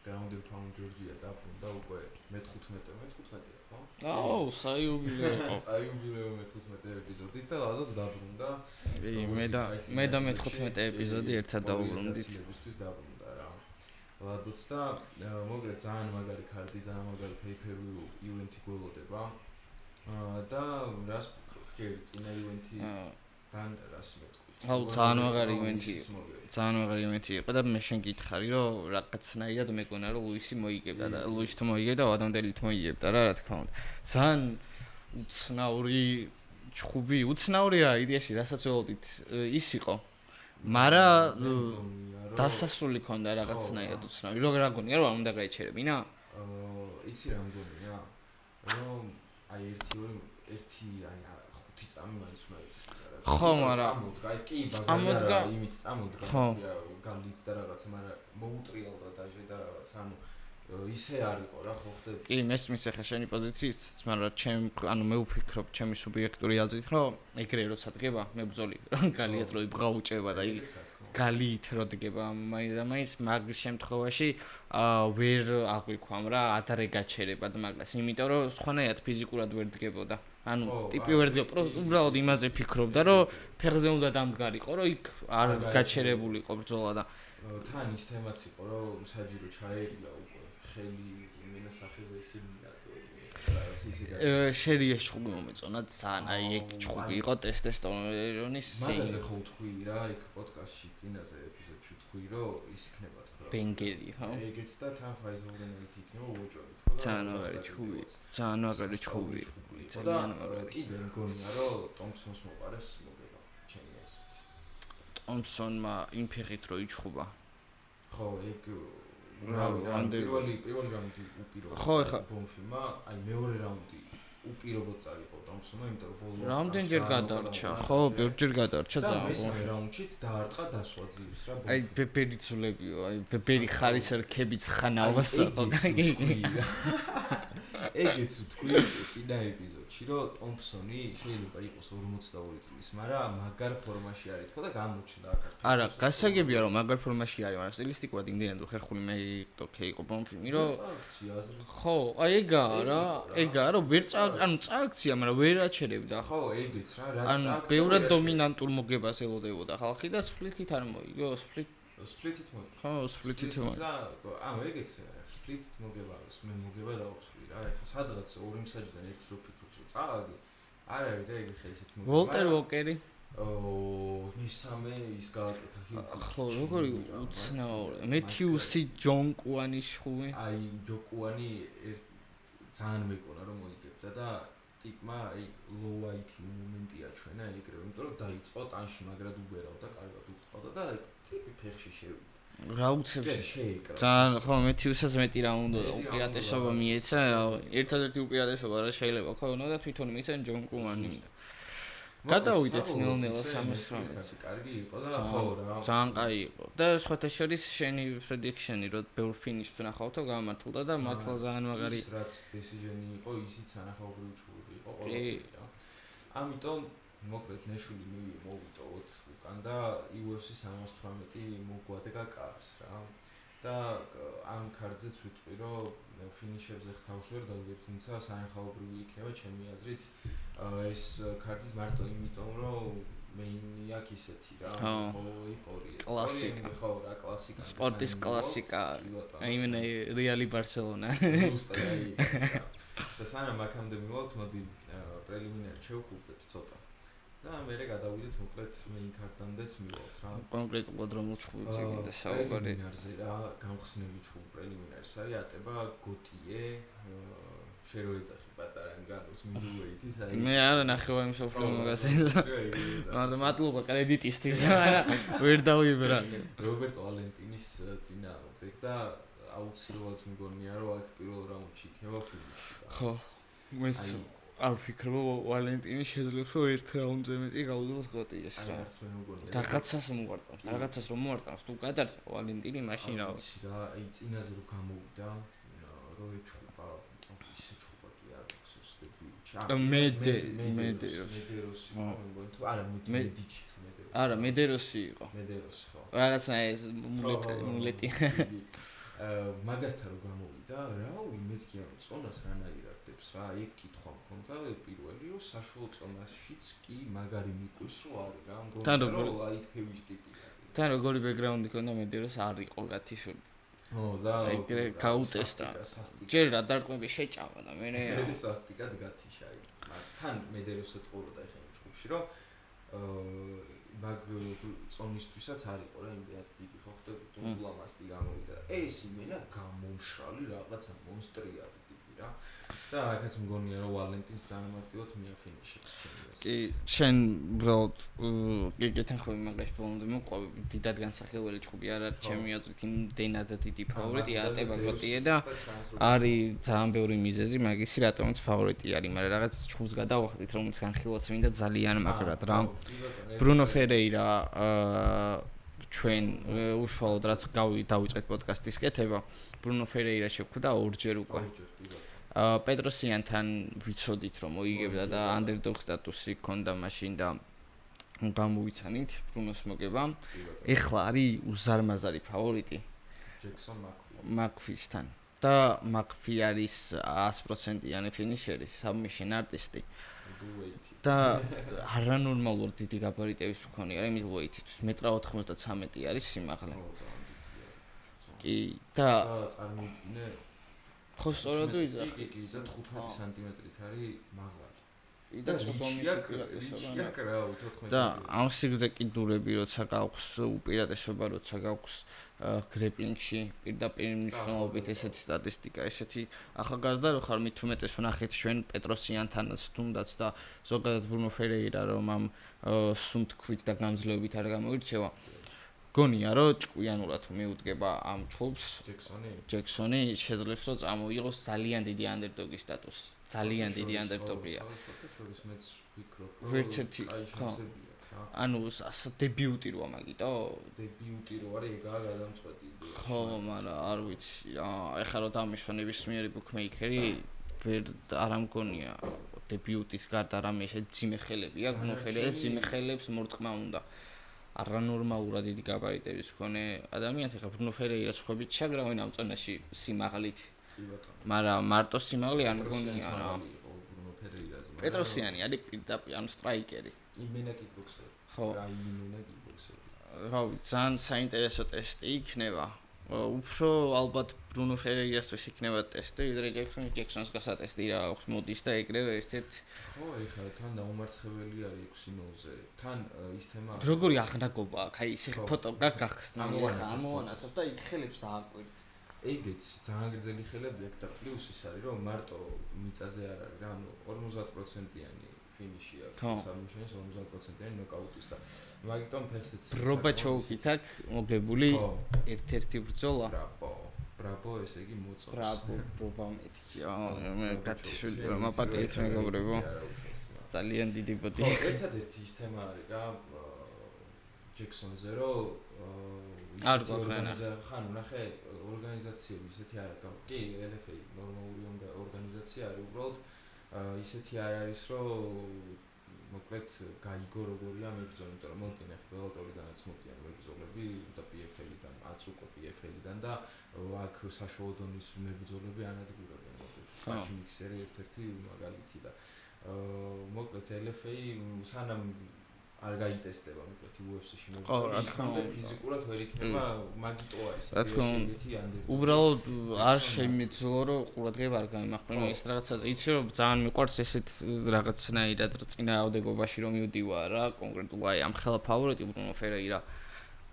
გრაუნდი ფაუნ ჯორჯია დაბრუნდა უკვე მე-15-ია, ხო? აუ, საიუბილეო. საიუბილეო მე-15 ეპიზოდით და ალბათ დაბრუნდა. მე და მე-15 ეპიზოდი ერთად დავუბრუნდით. სილებისთვის დაბრუნდა რა. ლადოც და მოგრე ძალიან მაგარი კარტი, ძალიან მაგარი pay-per-view ივენთი გველოდება. და რას ხჭირი წინა ივენთიდან რას მეტყვი. აუ, ძალიან მაგარი ივენთი იყო და მე შენ გითხარი რომ რაღაცნაირად მეკონა რომ ლუისი მოიგებდა და ლუის თუ მოიგებდა ვადამდელით მოიგებდა რა თქმა უნდა. ძალიან უცნაური რა იდეაში რასაც ველოდით ის იყო. მაგრამ დასასრული ქონდა რაღაცნაირად უცნაური. რა გონია რომ არ უნდა გაიჩერებინა? იცი რა მგონია? რომ აი 5 წამი მაინც უნდა იცი. ხო, მაგრამ კი, ბაზარია იმით წამოდგა გალით და რაღაცა, მაგრამ მოუტრიალდა დაჟე და რაღაც, ანუ ისე არ იყო რა, ხო ხდები? კი, მესმის ახლა შენი პოზიციით, მაგრამ მე ვფიქრობ ჩემი სუბიექტური აზრით, რომ ეგრე როცა დგება, მე ბრძოლი გალიათ რო იბღაუჭება და იგი გალიით რო დგება, მაინც მაგ შემთხვევაში ვერ აღვიქვამ რა, ადრე გაჩერებად მაგას, იმიტომ რომ სხვანაირად ფიზიკურად ვერ დგებოდა. ანუ ტიპი ვერ დგება, უბრალოდ იმაზე ფიქრობდა, რომ ფეხზე უნდა დამდგარიყო, რომ იქ არ გაჩერებულიყო ბრძოლა და თან ის თემაც იყო, რომ საჯირო ჩაერია უკვე ხელი მინასახეზე ისინია რაღაც ისე შერიეს ჩხუბი მომეწონა ძალიან, აი ეგ ჩხუბი იყო ტესტესტერონის მაგაზე ხო თქვი რა, იქ პოდკასტში წინაზე ეპიზოდში თქვი, რომ ის იქნება თქო. ბენგერი, ხო? ეგეც და თან ფაიზოლდენით იქნება უოჭორი. ძალიან მაგარი ჩხუბი. ძალიან მაგარი ჩხუბი. ძალიან მაგარი. კიდე მგონია, რომ ტომპსონს მოყარეს მოგება ჩემი აზრით. ტომპსონმა იმ ფეხით რო იჩხუბა. ხო, ეგ პირველი რაუნდი უპირობოდ. ხო, ეხა ბონფიმა, აი მეორე რაუნდი უპირობოდ წაიღო ტომპსონმა, იმიტომ რომ ბოლოს რამდენჯერ გადარჩა. ხო, ბევრჯერ გადარჩა ძალიან. მესამე რაუნდშიც დაარტყა დასვა ძირს რა. აი ბებერი ძულებიო, აი ბებერი ხარის რქებიც ხანავასო. ეგეც თქვი წინა ეპიზოდში, რომ ტომპსონი შეიძლება იყოს 42 წლის, მაგრამ მაგარ ფორმაში არის თქო და გამოჩნდა აქაც. არა, გასაგებია რომ მაგარ ფორმაში არის, მაგრამ სტილისტიკურად იმდენად ხერხული მე იყო ბონფილმი, რომ ხო, აი ეგაა რა, რომ ვერ ანუ წააქცია, მაგრამ ვერ აჩერებდა. ხო, ეგეც რა, რაც ანუ ბევრად დომინანტურ მოგებას ელოდებოდა ხალხი და სპლიტით არ მოიგო, სპლიტით მოიგო. ხო, სპლიტით მოიგო. ანუ ეგეც სპლიტით მოგებას, მე მოგება დავწვი რა, ეხლა სადღაც ორი მსაჯიდან ერთი რო ფიქრობს, რომ წააგი. არ არის და ეგ ხა ისეთ მოგება. ვოლტერ ვოკერი. მესამე ის გააკეთა ჰიუ. ხო, როგორი უცნაური. მეთიუსი ჯონ კუანის ხუვი. აი, ჯონ კუანი ძალიან მეკონა რომ მოიგებდა და ტიპმა აი low IQ მომენტია ჩვენა ეგრე, იმიტომ რომ დაიწყო ტანში, მაგრად უბერავდა, კარგად უწყავდა და ტიპი ფეხში შევიდა. რა უცებს ძალიან ხო მეთიუსას მეტი რა უნდა უპირატესობა მიეცა ერთადერთი უპირატესობა რა შეიძლება ქონოდა და თვითონ მიცენ ჯონ კუმანი გადავიდეთ ნელ-ნელა 300 კარგი იყო და ხო რა ძალიან კაი იყო და სხვათა შორის შენი პრედიქშენი რომ ბევრ ფინიშს ნახავთო გამართლდა და მართლა ძალიან მაგარი ის რაც დესიჟენი იყო ისიც ანახაობრივი ჩხუბი იყო ყველაფერი რა ამიტომ მოკლედ ნეშული მოვიტოვოთ უკან და UFC 318 მოგვადგა კარს რა და ამ კარტზეც ვიტყვი რომ ფინიშებზე ხთავს ვერ დავდებ თუმცა საერთაშორისო იქნება ჩემი აზრით ეს კარტის მარტო იმიტომ რომ მეინია ისეთი რა იპორია კლასიკა ხო რა კლასიკა სპორტის კლასიკა აიმენე რეალი ბარსელონა ზუსტად და სანამ აქამდე მივალთ მოდი პრელიმინარი შევხვდეთ ცოტა და მე გადავიდეთ მოკლედ მეინ კარტამდეც მივალთ რა კონკრეტულად რომ ჩხუბი გინდა საუბარი პრელიმინარზე რა გამხსნელი ჩხუბი პრელიმინარს არის ატება გოტიე შეეროეძახი პატარანგანოს მიდუეითის აი მე არა ნახევარი მსოფლიო მაგაზინზე მაგრამ მადლობა კრედიტისთვის არა ვერ დავიბრალე რობერტო ვალენტინის წინააღმდეგ და აუცილებლად მგონია რომ აქ პირველ რაუნდში იქნება ფინიში ხო მეს არ ვფიქრობ ვალენტინი შეძლებს რომ ერთ რაუნდზე მეტი გავუძლოს გოტიეს რა არც მე მგონია რაღაცას მოარტყამს რაღაცას რომ მოარტყამს თუ გადარჩა ვალენტინი მაშინ რა აი წინაზე რომ გამოვიდა რო ეჩხუბა ისე ჩხუბა კი არ ხსოვს მედეროსი თუ არა მედიჩი თუ მედეროსი არა მედეროსი იყო მედეროსი ხო რაღაცა ეს მულეტი მაგასთან რომ გამოვიდა, რავი, მეთქი რომ წონას რანაირადებს რა, ეგ კითხვა მქონდა პირველი, რომ საშუალო წონაშიც კი მაგარი მიყვის რო არის რა, მგონია რომ light heavy ტიპი არის. თან როგორი ბექგრაუნდი ქონდა მე დიოს არ იყო გათიშული. და გაუტესტა. ჯერ რა დარტყმები შეჭამა და მე სასტიკად გათიშა. თან მე დეროსად ყურდა ხე ჯგუფში რომ მაგ წონისთვისაც არ იყო რა იმდენად დიდი ხო ხდები თუ ლამასტი გამოვიდა. ეს იმენა გამომშრალი რაღაცა მონსტრი არის ტიპი რა. და აქაც მგონია რომ ვალენტინს ძალიან მარტივად მიაფინიშებს ჩემს. კი, შენ უბრალოდ გეკეთახები მაგაში ბოლომდე მოყვები დიდად განსახილველი ჯგუფი არ არის ჩემი აზრით იმდენად დიდი ფავორიტი ატებაგოტია და არის ძალიან ბევრი მიზეზი მაგისი რატომაც ფავორიტი არის, მაგრამ რაღაც ჯგუფს გადავახდით რომელიც განხილვაც მინდა ძალიან მაგრად რა. ბრუნო ფერეირა ჩვენ უშუალოდ რაც დავიწყეთ პოდკასტის კეთება, ბრუნო ფერეირა შეგვხვდა ორჯერ უკვე. პეტროსიანთან ვიცოდით რომ მოიგებდა და underdog სტატუსი ჰქონდა მაშინ და გამოვიცანით ბრუნოს მოგება. ეხლა არის უზარმაზარი ფავორიტი ჯექსონ მაკფისთან და მაკფი არის 100%-იანი ფინიშერი, submission artist-ი. და არანორმალურად დიდი გაბარიტების მქონე არის middleweight-ისთვის. 1.93 არის სიმაღლე. კი და წარმოიდგინე ხო სწორად ვიძახ. კი, და 15 სანტიმეტრით არის მაღალი. და უპირატესობა და ამ სიგრძე კიდურები როცა გაქვს უპირატესობა როცა გაქვს გრეპლინგში პირდაპირ მნიშვნელობით ესეთი სტატისტიკა ესეთი ახალგაზრდა რო ხარ მით უმეტეს ვნახეთ ჩვენ პეტროსიანთანაც თუნდაც და ზოგადად ბრუნო ფერეირა რომ ამ სუნთქვით და გამძლეობით არ გამოირჩევა გონია რომ ჭკვიანურად მიუდგება ამ ჯგუფს ჯექსონი შეძლებს რომ წამოიღოს ძალიან დიდი underdog-ის სტატუსი ძალიან დიდი underdog-ია ვერცერთი ანუ დებიუტი როა მაგიტო დებიუტი რო არის ეგაა გადამწყვეტი ხო მაგრამ არ ვიცი რა ეხლა რომ დამიშვა ნებისმიერი ბუქმეიკერი ვერ არ ამგონია დებიუტის გარდა რამე ესე ძიმე ხელები აქვს ნოფერებს ძიმე ხელებს მორტყმა უნდა არანორმალურად დიდი გაბარიტების მქონე ადამიანს ეხლა ბრუნო ფერეირას ხვებით ჩაგრავენ ამ წონაში სიმაღლით მაგრამ მარტო სიმაღლე არ მგონია რა ბრუნო ფერეირაზე პეტროსიანი არის პირდაპირ ანუ სტრაიკერი იმენა კიკბოქსერი ხო რა იმენა კიკბოქსერი რა ძალიან საინტერესო ტესტი იქნება უფრო ალბათ ბრუნო ფერეირასთვის იქნება ტესტი ვიდრე ჯექსონს გასატესტი რა აქვს მოდის და ეგრევე ერთ-ერთ ხო ეხლა თან დაუმარცხებელი არის 6-0-ზე თან ის თემა როგორი აღნაგობა აქვს აი ისე ფოტო გახსნა ეხლა ამოვანაცოთ და იქ ხელებს დააკვირდით ეგეც ძალიან გრძელი ხელები აქვს და პლუს ის არის რომ მარტო მიწაზე არ არის რა ანუ 50%-იანი ფინიში აქვს სამუშაოს 50%-იანი ნოკაუტის და მაგიტომ ფესეც რობაჩოვით აქვს მოგებული ერთ-ერთი ბრძოლა ბრაბო ესე იგი მოწონს ბრაბო მეთქია მე გათიშული რომ აპატიეთ მეგობრებო ძალიან დიდი ბოდი ერთადერთი ის თემა არის რა ჯექსონზე რომ არ გვაქვს ხან ნახე ორგანიზაციები ისეთი არ აქვს კი LFA ნორმალური ორგანიზაცია არის უბრალოდ ისეთი არ არის რომ მოკლედ გაიგო როგორია მებრძოლი იმიტომ რომ მოდი ნახე ბელატორიდანაც მოდიან მებრძოლები და PFL-დან აწუკო PFL-დან და აქ საშუალო დონის მებრძოლები ანადგურებენ მოკლედ ფაჩი მიქსერი ერთ-ერთი მაგალითი და მოკლედ LFA სანამ არ გაიტესტება მოკლედ UFC-ში მოვიდა ფიზიკურად ვერ იქნება მაგიტო არის ესეთი უბრალოდ არ შემიძლო რომ ყურადღება არ გამიმახვილო ეს რაღაცაზე იცი რომ ძალიან მიყვარს ესეთ რაღაცნაირად წინააღმდეგობაში რომ მივდივარ რა კონკრეტულად აი ამ ხელა ფავორიტი ბრუნო ფერეირა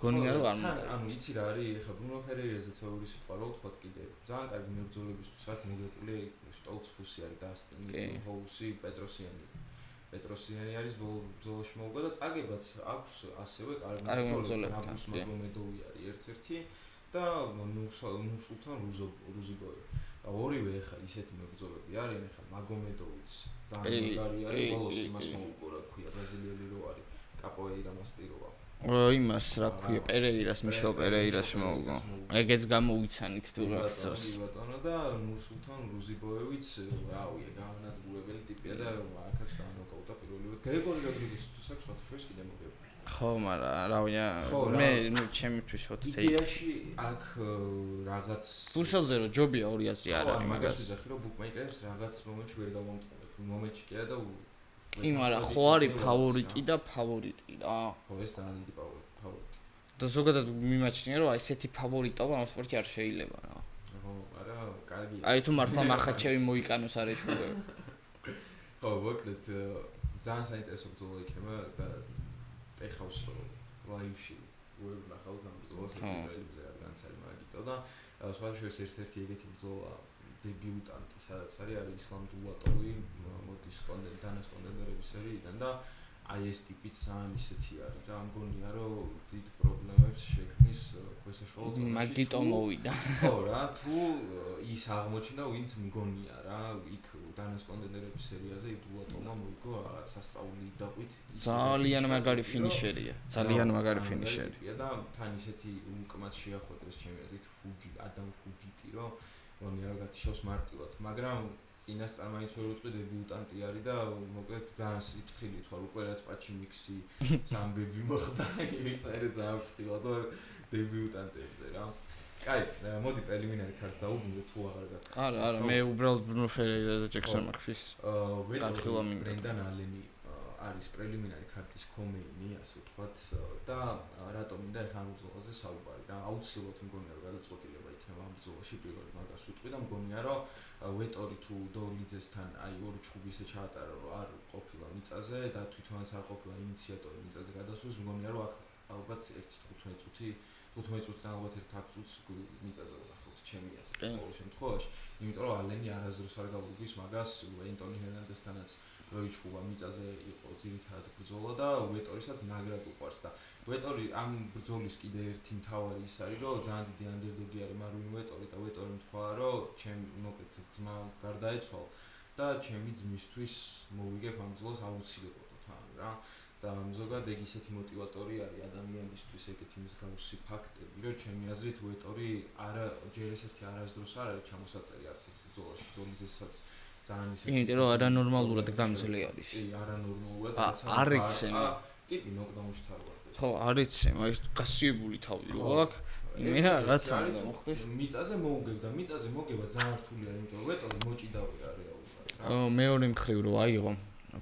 გონია რომ არ უნდა ანუ იცი რა არის ეხლა ბრუნო ფერეირაზე ცოური სიტყვა რო ვთქვა კიდე ძალიან კარგი მებრძოლებისთვის აქ მოგებული შტოლცფუსი არის და ასტინი ჰოუსი პეტროსიანი არის ბოლოში მოვიდა და წაგებაც აქვს ასევე კარგი მებრძოლები აბუს მაგომედოვი არის ერთ-ერთი და ნურსულთან რუზიბოევი ორივე ეხა ისეთი მებრძოლები არიან ეხა მაგომედოვიც ძალიან მაგარი არის ბოლოს იმას მოუყურა ქვია ბრაზილიელი რო არის კაპოეირა მასტიროა იმას რა ქვია პერეირას მიშელ პერეირას მოუგო ეგეც გამოვიცანით თუ გახსოვს ბატონო და ნურსულთან რუზიბოევიც რავია განადგურებელი ტიპია და აქაც დაანოკაუტა პირველივე გრეგორი როდრიგესიც აქვს ფათაშოვის კიდე მოგებული ხო, მაგრამ რა ვია, მე ჩემთვის ოთხი. იდეაში აქ რაღაც ფურსელზე რო ჯობია ორი აზრი არ არის მაგას. ხო, ვიზახი რომ ბუკმეიკერებს რაღაც მომენტში ვერ გამომტყუებ. მომენტში კი არა და კი, მაგრამ ხო არის ფავორიტი და ფავორიტი რა. ხო, ეს ძალიან დიდი ფავორიტი. და ზოგადად მიმაჩნია რომ ესეთი ფავორიტობა ამ სპორტში არ შეიძლება რა. ხო, არა, კარგია. აი თუ მართლა მახაჩევი მოიკანოს არ ეშუღებ. ხო, მოკლედ ძალიან საინტერესო ბრძოლა იქნება და ეხავს ლაივში ვერ ნახავთ ამ ბრძოლას ელებზე რადგანაც არის მაგიტო და სხვადასხვა ერთ-ერთი ეგეთი ბრძოლა დებიუტანტი სადაც არის ისლამ დულატოვი მოდის დანას კონტენდერების სერიიდან და აი ეს ტიპიც ძალიან ისეთი არის რა მგონია რომ დიდ პრობლემებს შექმნის ქვესაშუალო ზონაში მაგიტო მოვიდა ხო რა თუ ის აღმოჩნდა ვინც მგონია რა იქ დანას კონტენდერების სერიაზე დულატოვმა მოიგო რაღაც სასწაული დაყვით ძალიან მაგარი ფინიშერია ძალიან მაგარი ფინიშერია და თან ისეთი უკმაც შეახვედრეს ჩემი აზრით ადამ ფუჯიტი რომ მგონია რომ გათიშავს მარტივად მაგრამ წინასწარ მაინც ვერ ვიტყვი დებიუტანტი არის და მოკლედ ძალიან სიფრთხილით ვარ უკვე რაც პაჩიმიქსი სამბები მოხდა ის არის ძალიან ფრთხილად ვარ დებიუტანტებზე რა კაი მოდი პრელიმინარი ქარტს დაუბრუნდეთ თუ აღარ გაკეთე არა მე უბრალოდ ბრუნო ფერეირაზე ჯექსონ მაკფის ბრენდან ალენი არის პრელიმინარი ქარტის კომეინი ასე ვთქვათ და რატომ მინდა ეხლა ამ ბრძოლაზე საუბარი რა აუცილებლად მგონია რომ გადაწყვეტილება იქნება ამ ბრძოლაში პირველად მაგას ვიტყვი და მგონია რომ ვეტორი თუ დოლიძესთან აი ორი ჩხუბი ისე ჩაატარა რომ არ ყოფილა მიწაზე და თვითონაც არ ყოფილა ინიციატორი მიწაზე გადასვლის მგონია რომ აქ ალბათ 1-15 წუთი 15 წუთიდან ალბათ 1-10 წუთს მიწაზე ვნახავთ ჩემი აზრით ყოველ შემთხვევაში იმიტომ რომ ალენი არასდროს არ გავუგვის მაგას ენტონი ჰერნანდესთანაც როიჩხუბა მიწაზე იყო ძირითადად ბრძოლა და ვეტორისაც ნაგრად უყვარს და ვეტორი ამ ბრძოლის კიდე ერთი მთავარი ის არის რომ ძალიან დიდი ანდერდოგი არის მარვინ ვეტორი და ვეტორი თქვა რომ ჩემ მოკლედ ძმა გარდაეცვალ და ჩემი ძმისთვის მოვიგებ ამ ბრძოლას აუცილებლად თან რა და ზოგადად ეგ ისეთი მოტივატორი არის ადამიანისთვის ეგეთი მსგავსი ფაქტები რომ ჩემი აზრით ვეტორი არა ჯერ ესეთი არასდროს არ არის ჩამოსაწერი არც ერთ ბრძოლაში დოლიძესაც ძალიან ისეთი იმიტომ რომ არანორმალურად გამძლე არის კი არანორმალურად არ იცი ტიპი ნოკდაუნში წარვარდა ხო არ იცი მაგ გასიებული თავი რო აქვს იმენა რაც უნდა მოხდეს მიწაზე მოუგებ და მიწაზე მოგება ძალიან რთულია იმიტომ რომ ვეტორი მოჭიდავია რეალურად მეორე მხრივ რო აიღო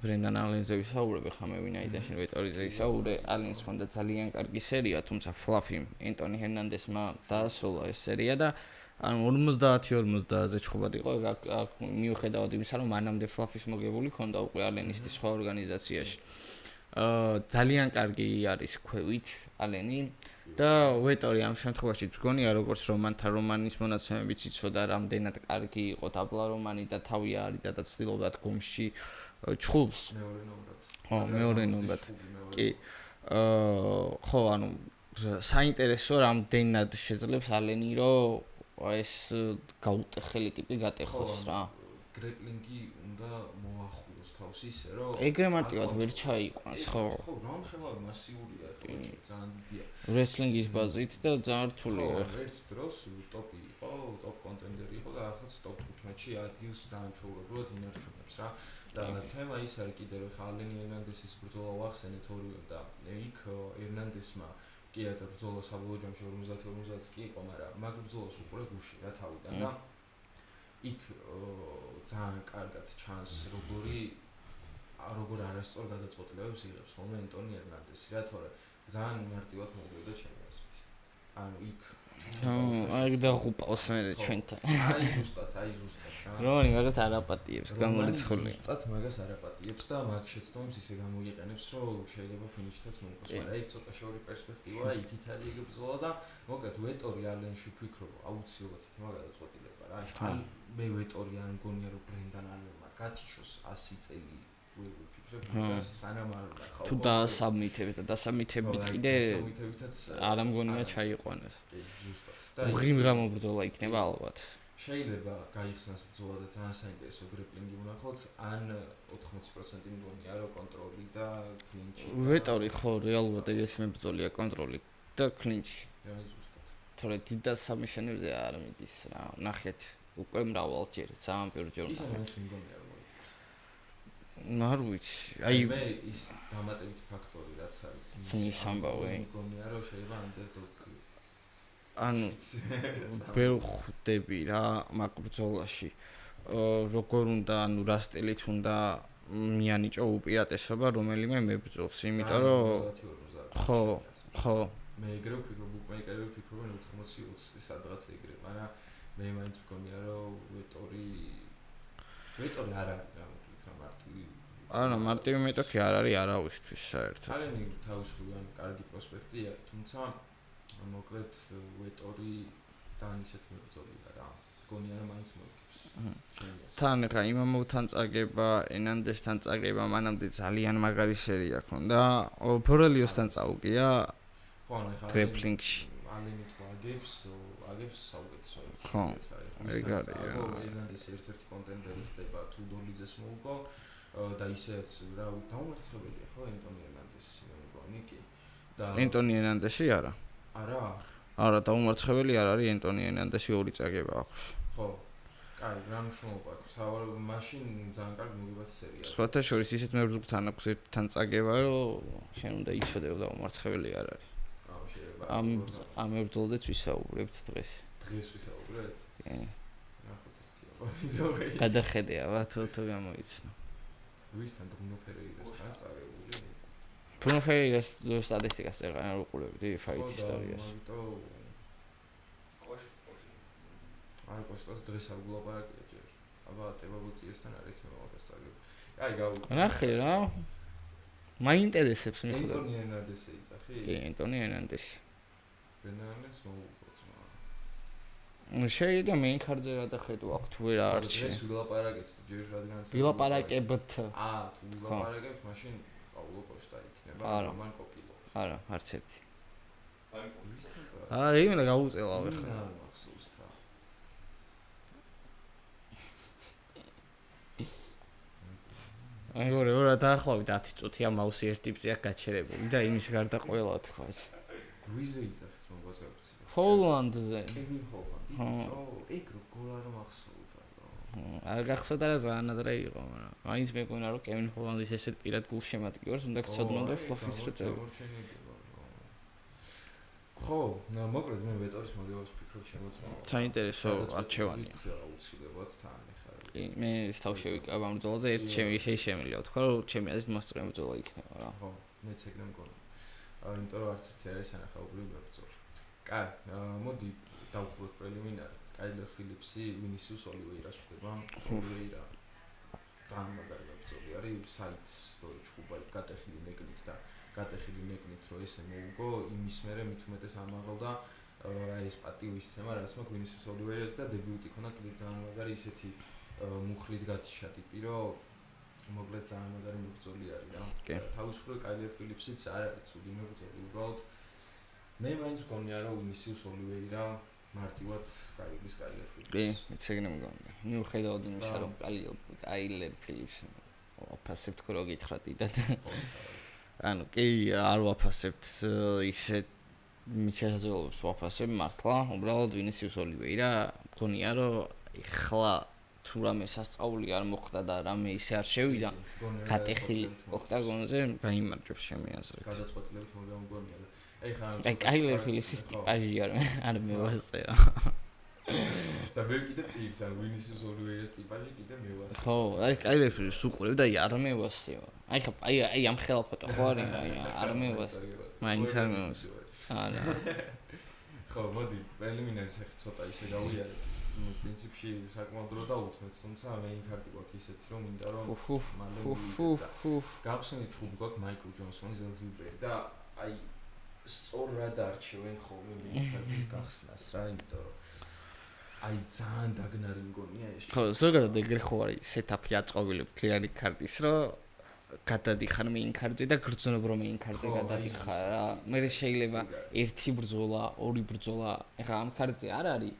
ბრენდან ალენზე ვისაუბრებ ხა მე ვინაიდან ვეტორიზე ვისაუბრე ალენს ხონდა ძალიან კარგი სერია თუმცა ფლაფი ენტონი ჰერნანდესმა დაასრულა ეს სერია და ანუ 50-50-ზე ჩხუბად იყო აქ მიუხედავად იმისა რომ მანამდე ფლაფის მოგებული ხონდა უკვე ალენისტის სხვა ორგანიზაციაში ძალიან კარგი არის ქვევით ალენი და ვეტორი ამ შემთხვევაში გონია როგორც რომანის მონაცემებიც იცოდა რამდენად კარგი იყო დაბლა რომანი და თავი არის და ცდილობდა დგომში ჩხუბს მეორე ნომრად კი ხო ანუ საინტერესო რამდენად შეძლებს ალენი რომ ეს გაუტეხელი ტიპი გატეხოს რა გრეპლინგი უნდა მოახუროს თავს ისე რომ ეგრე მარტივად ვერ ჩაიყვანს ხო ხო რომ ხელავი მასიურია ხო ძალიან დიდია რესლინგის ბაზით და ძალიან რთულია ერთ დროს ტოპი იყო ტოპ კონტენდერი იყო და ახლა ტოპ 15-ში ადგილს ძალიან ჩაურობლად ინარჩუნებს რა და თემა ის არის კიდე რომ ალენი ერნანდესის ბრძოლა ვახსენეთ ორივე და იქ ერნანდესმა კი და ბრძოლა საბოლოო ჯამში 50-50 კი იყო, მაგრამ მაგ ბრძოლას უყურე გუში რა თავიდან და იქ ძალიან კარგად ჩანს როგორ არასწორ გადაწყვეტილებებს იღებს ხოლმე ენტონი ერნანდესი რა თორე ძალიან მარტივად მოვიდა ჩემი აზრით. ანუ იქ აი დაღუპავს მე ჩვენთან. აი ზუსტად რა. რომანი მაგას არ აპატიებს გამორიცხული. ზუსტად მაგას არ აპატიებს და მაგ შეცდომს ისე გამოიყენებს რომ შეიძლება ფინიშთაც მოუყვეს, მაგრამ ეგ ცოტა შორი პერსპექტივაა, იქით არის ეგ ბრძოლა და მოკლედ ვეტორი ალენში ვფიქრობ აუცილებლად იქნება გადაწყვეტილება რა. ან მე ვეტორი არ მგონია რომ ბრენდან ალენმა გათიშოს 100 წელი ვერ ვფიქრებ მაგას სანამ არ ნახავ. თუ დასაბმითებს და დასაბმითებით კიდე არ მგონია ჩაიყვანეს. ზუსტად. და ღიმღამო ბრძოლა იქნება ალბათ. შეიძლება გაიხსნას ბრძოლა და ძალიან საინტერესო გრეპლინგი ვნახოთ, ან 80% მგონია რომ კონტროლი და კლინჩი. ვეტორი ხო რეალურად ეგ ესმე ბრძოლია კონტროლი და კლინჩი. აი ზუსტად. თორე დიდ დასამიშენებზე არ მიდის რა. ნახეთ უკვე მრავალჯერ, ძალიან პირველჯერ ნახეთ. ის არის მგონია რომ არ ვიცი. აი მე ის დამატებითი ფაქტორი რაც არის ძმის ამბავი. მგონია რომ შეიძლება underdog ანუ ვერ ხვდები რა მაგ ბრძოლაში. როგორ უნდა, ანუ რა სტილით უნდა მიანიჭო უპირატესობა რომელიმე მებრძოლს, იმიტომ რომ ხო მე ეგრე ვფიქრობ, ბუკმეიკერები ვფიქრობენ 80-20 სადღაც ეგრე, მაგრამ მე მაინც მგონია რომ ვეტორი არ არის გამოკლით რა მარტივი. არა, მარტივი მეტოქი არ არის არავისთვის საერთოდ. არენი თავისუფლად კარგი პროსპექტია, თუმცა მოკლედ ვეტორი თან ისეთ მებრძოლია რა. მგონია რომ მაინც მოიგებს. თან ხა იმამოვთან წაგება, ენანდესთან წაგება, მანამდე ძალიან მაგარი სერია ქონდა. ბორელიოსთან წაუგია. ხო, ხა გრეპლინგში. ალენი თუ აგებს საუკეთესო. ხო. ეგ არის რა. ენანდეს ერთ-ერთი კონტენდერი ხდება თუ დოლიძეს მოუგო და ისეც რა დაუმარცხებელია ხო ენტონი ენანდესი მე მგონი კი. და ენტონი ენანდესი არა. არა? არა, დაუმარცხებელი არ არის ენტონი ენანდესი ორი წაგება აქვს. ხო. კაი, რა მნიშვნელობა აქვს? სავარაუდოდ მაშინ ძალიან კარგი მოგებათი სერია. სხვათა შორის ისეთ მებრძოლთან აქვს ერთთან წაგება, რომ შენ უნდა იცოდე დაუმარცხებელი არ არის. ამ მებრძოლზეც ვისაუბრებთ დღეს. დღეს ვისაუბრეთ? კი. ნახოთ ერთია ვიდეოი. გადახედე აბა თუ გამოიცნო. ვისთან ბრუნო ფერეირასთან წარებული? ბრუნო ფერეირას სტატისტიკას წერან არ უყურებდი ფაით ისტორიას. აი კოშტოს დღეს არ გულაპარაკია ჯერ. აბა ტებაგუტიესთან არ ექნება მაგას წაგები. აი გავუკეთე. ნახე რა. მაინტერესებს მე ხოდა. ენტონი ენანდესი იცახი? კი, ენტონი ენანდესი. ბენანეს მოუგოც. შეიძლება მეინ ქარდზე გადახედო აქ თუ ვერ არჩი. დღეს ვილაპარაკეთ ჯერ რადგანაც ვილაპარაკებთ. თუ ვილაპარაკებთ, მაშინ პაულო კოშტა იქნება, რომან კოპილო. არა, არც ერთი. აი კოპილოსთან წა. არა, იმენა გაუწელავ ახლა. მახსოვს თან. აი გორე, ორა დაახლოებით 10 წუთია მაუსი ერთი ბზეა გაჩერებული და იმის გარდა ყველა თქვა. ვიზე იცახეთ მაგას გაგცი. ჰოლანდზე. კევინ ჰოლანდი. ეგ როგორ არ მახსოვდა რა. არ გახსოვდა რა ზანადრე იყო, მაგრამ მაინც მეგონა რომ კევინ ჰოლანდის ესეთ პირად გულშემატკივარს უნდა გწოდნოდა ფლოფის რწევი. ხო, მოკლედ მე ვეტორის მოგებას ვფიქრობ შემოწმო. საინტერესო არჩევანია. აუცილებლად თან ეხლა. კი, მე ის თავშევი კაბა ბრძოლაზე ერთ შემიძლია თქვა რომ ჩემი აზრით მოსწრები ბრძოლა იქნება რა. ხო, მეც ეგ მგონი. იმიტომ რომ არც ერთი არის ანახაობრივი ბრძოლა. კაი, მოდი დავხუროთ პრელიმინარი. კაილერ ფილიპსი, ვინისიუს ოლივეირას ხდება. ოლივეირა ძალიან მაგარი ბრძოლა არის, საიტს რო ჩხუბა გატეხილი ნეკნით და გატეხილი ნეკნით რო ესე მოუგო, იმის მერე მით უმეტეს ამაღლდა აი ეს პატივისცემა, რაც მაქვს ვინისიუს ოლივეირას და დებიუტი ქონდა კიდე ძალიან მაგარი ისეთი მუხლით გათიშა ტიპი, რომ მოკლედ ძალიან მაგარი მებრძოლი არის რა. თავისუფლად კაილერ ფილიპსიც არ არის ცუდი მებრძოლი, უბრალოდ მე მაინც მგონია რომ ვინისიუს ოლივეირა მარტივად კაილერ ფილიპს. კი, მეც ეგრე მგონია. ნუ ხედავთ იმისა რომ კაილერ ფილიპს ვაფასებთ რო გითხრათ და ანუ კი არ ვაფასებთ ისეთ მისაღებებს ვაფასებ მართლა, უბრალოდ ვინისიუს ოლივეირა მგონია რომ ეხლა თუ რამე სასწაული არ მოხდა და რამე ისე არ შევიდა გატეხილი ოქტაგონზე გაიმარჯვებს ჩემი აზრით. გადაწყვეტილებით მოგამგონია და აი კაილერ ფილიპსის ტიპაჟი არ მევასწრა. და მე კიდე პირს ან ვინისიუს ოლივეირას ტიპაჟი კიდე მევასწრა. ხო, აი კაილერ ფილიპს უყურებ და არ მევასწრა. აი ხა აი ამ ხელა ფოტო ხო არის, არ მევასწრა. მაინც არ მევასწრა. არა. ხო, მოდი პრელიმინარის ახლა ცოტა ისე გავიარეთ. პრინციპში საკმაოდ დრო დაუთმეთ, თუმცა მე ინკარტი გვაქვს ისეთი რომ მინდა რომ გავხსენით ჩხუბი გვაქვს მაიკლ ჯონსონი, ზელგილბერი და აი სწორად არჩევენ ხოლმე ინკარტის გახსნას რა, იმიტომ რომ აი ძალიან დაგნარი მგონია ეს. ხო, ზოგადად ეგრე ხო არის სეტაპი აწყობილებ ქლიანი კარტის, რომ გადადიხარ მე ინკარტზე და გრძნობ რომ მე ინკარტზე გადადიხარ რა. მე შეიძლება ერთი ბრძოლა, ორი ბრძოლა, ეხლა ამ კარტზე არ არის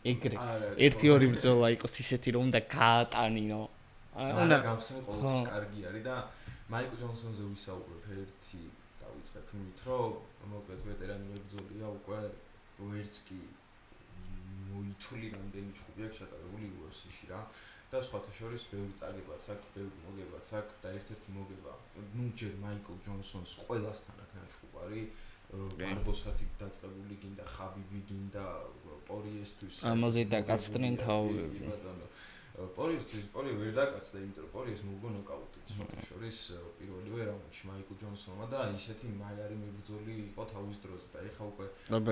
ეგრე ერთი-ორი ბრძოლა იყოს ისეთი რომ უნდა გაატანინო. უნდა გავხსენო ყოველთვის კარგი არის და მაიკლ ჯონსონზე ვისაუბრებ ერთი დავიწყებ იმით რომ მოკლედ ვეტერანი მებრძოლია უკვე ვერც კი მოითვლი რამდენი ჩხუბი აქვს ჩატარებული UFC-ში რა და სხვათა შორის ბევრი წაგებაც აქვს, ბევრი მოგებაც აქვს და ერთ-ერთი მოგება, ნუ ჯერ მაიკლ ჯონსონს ყველასთან აქვს ნაჩხუბარი, ბარბოსათი დაწყებული გინდა, ხაბიბი გინდა, პორიესთვის. ამაზე დაკაცდნენ თავები. პორიე ვერ დაკაცდა, იმიტომ რომ პორიეს მოუგო ნოკაუტით. სხვათა შორის პირველივე რაუნდში მაიკლ ჯონსონმა და ისეთი მაგარი მებრძოლი იყო თავის დროზე და ეხა უკვე აბა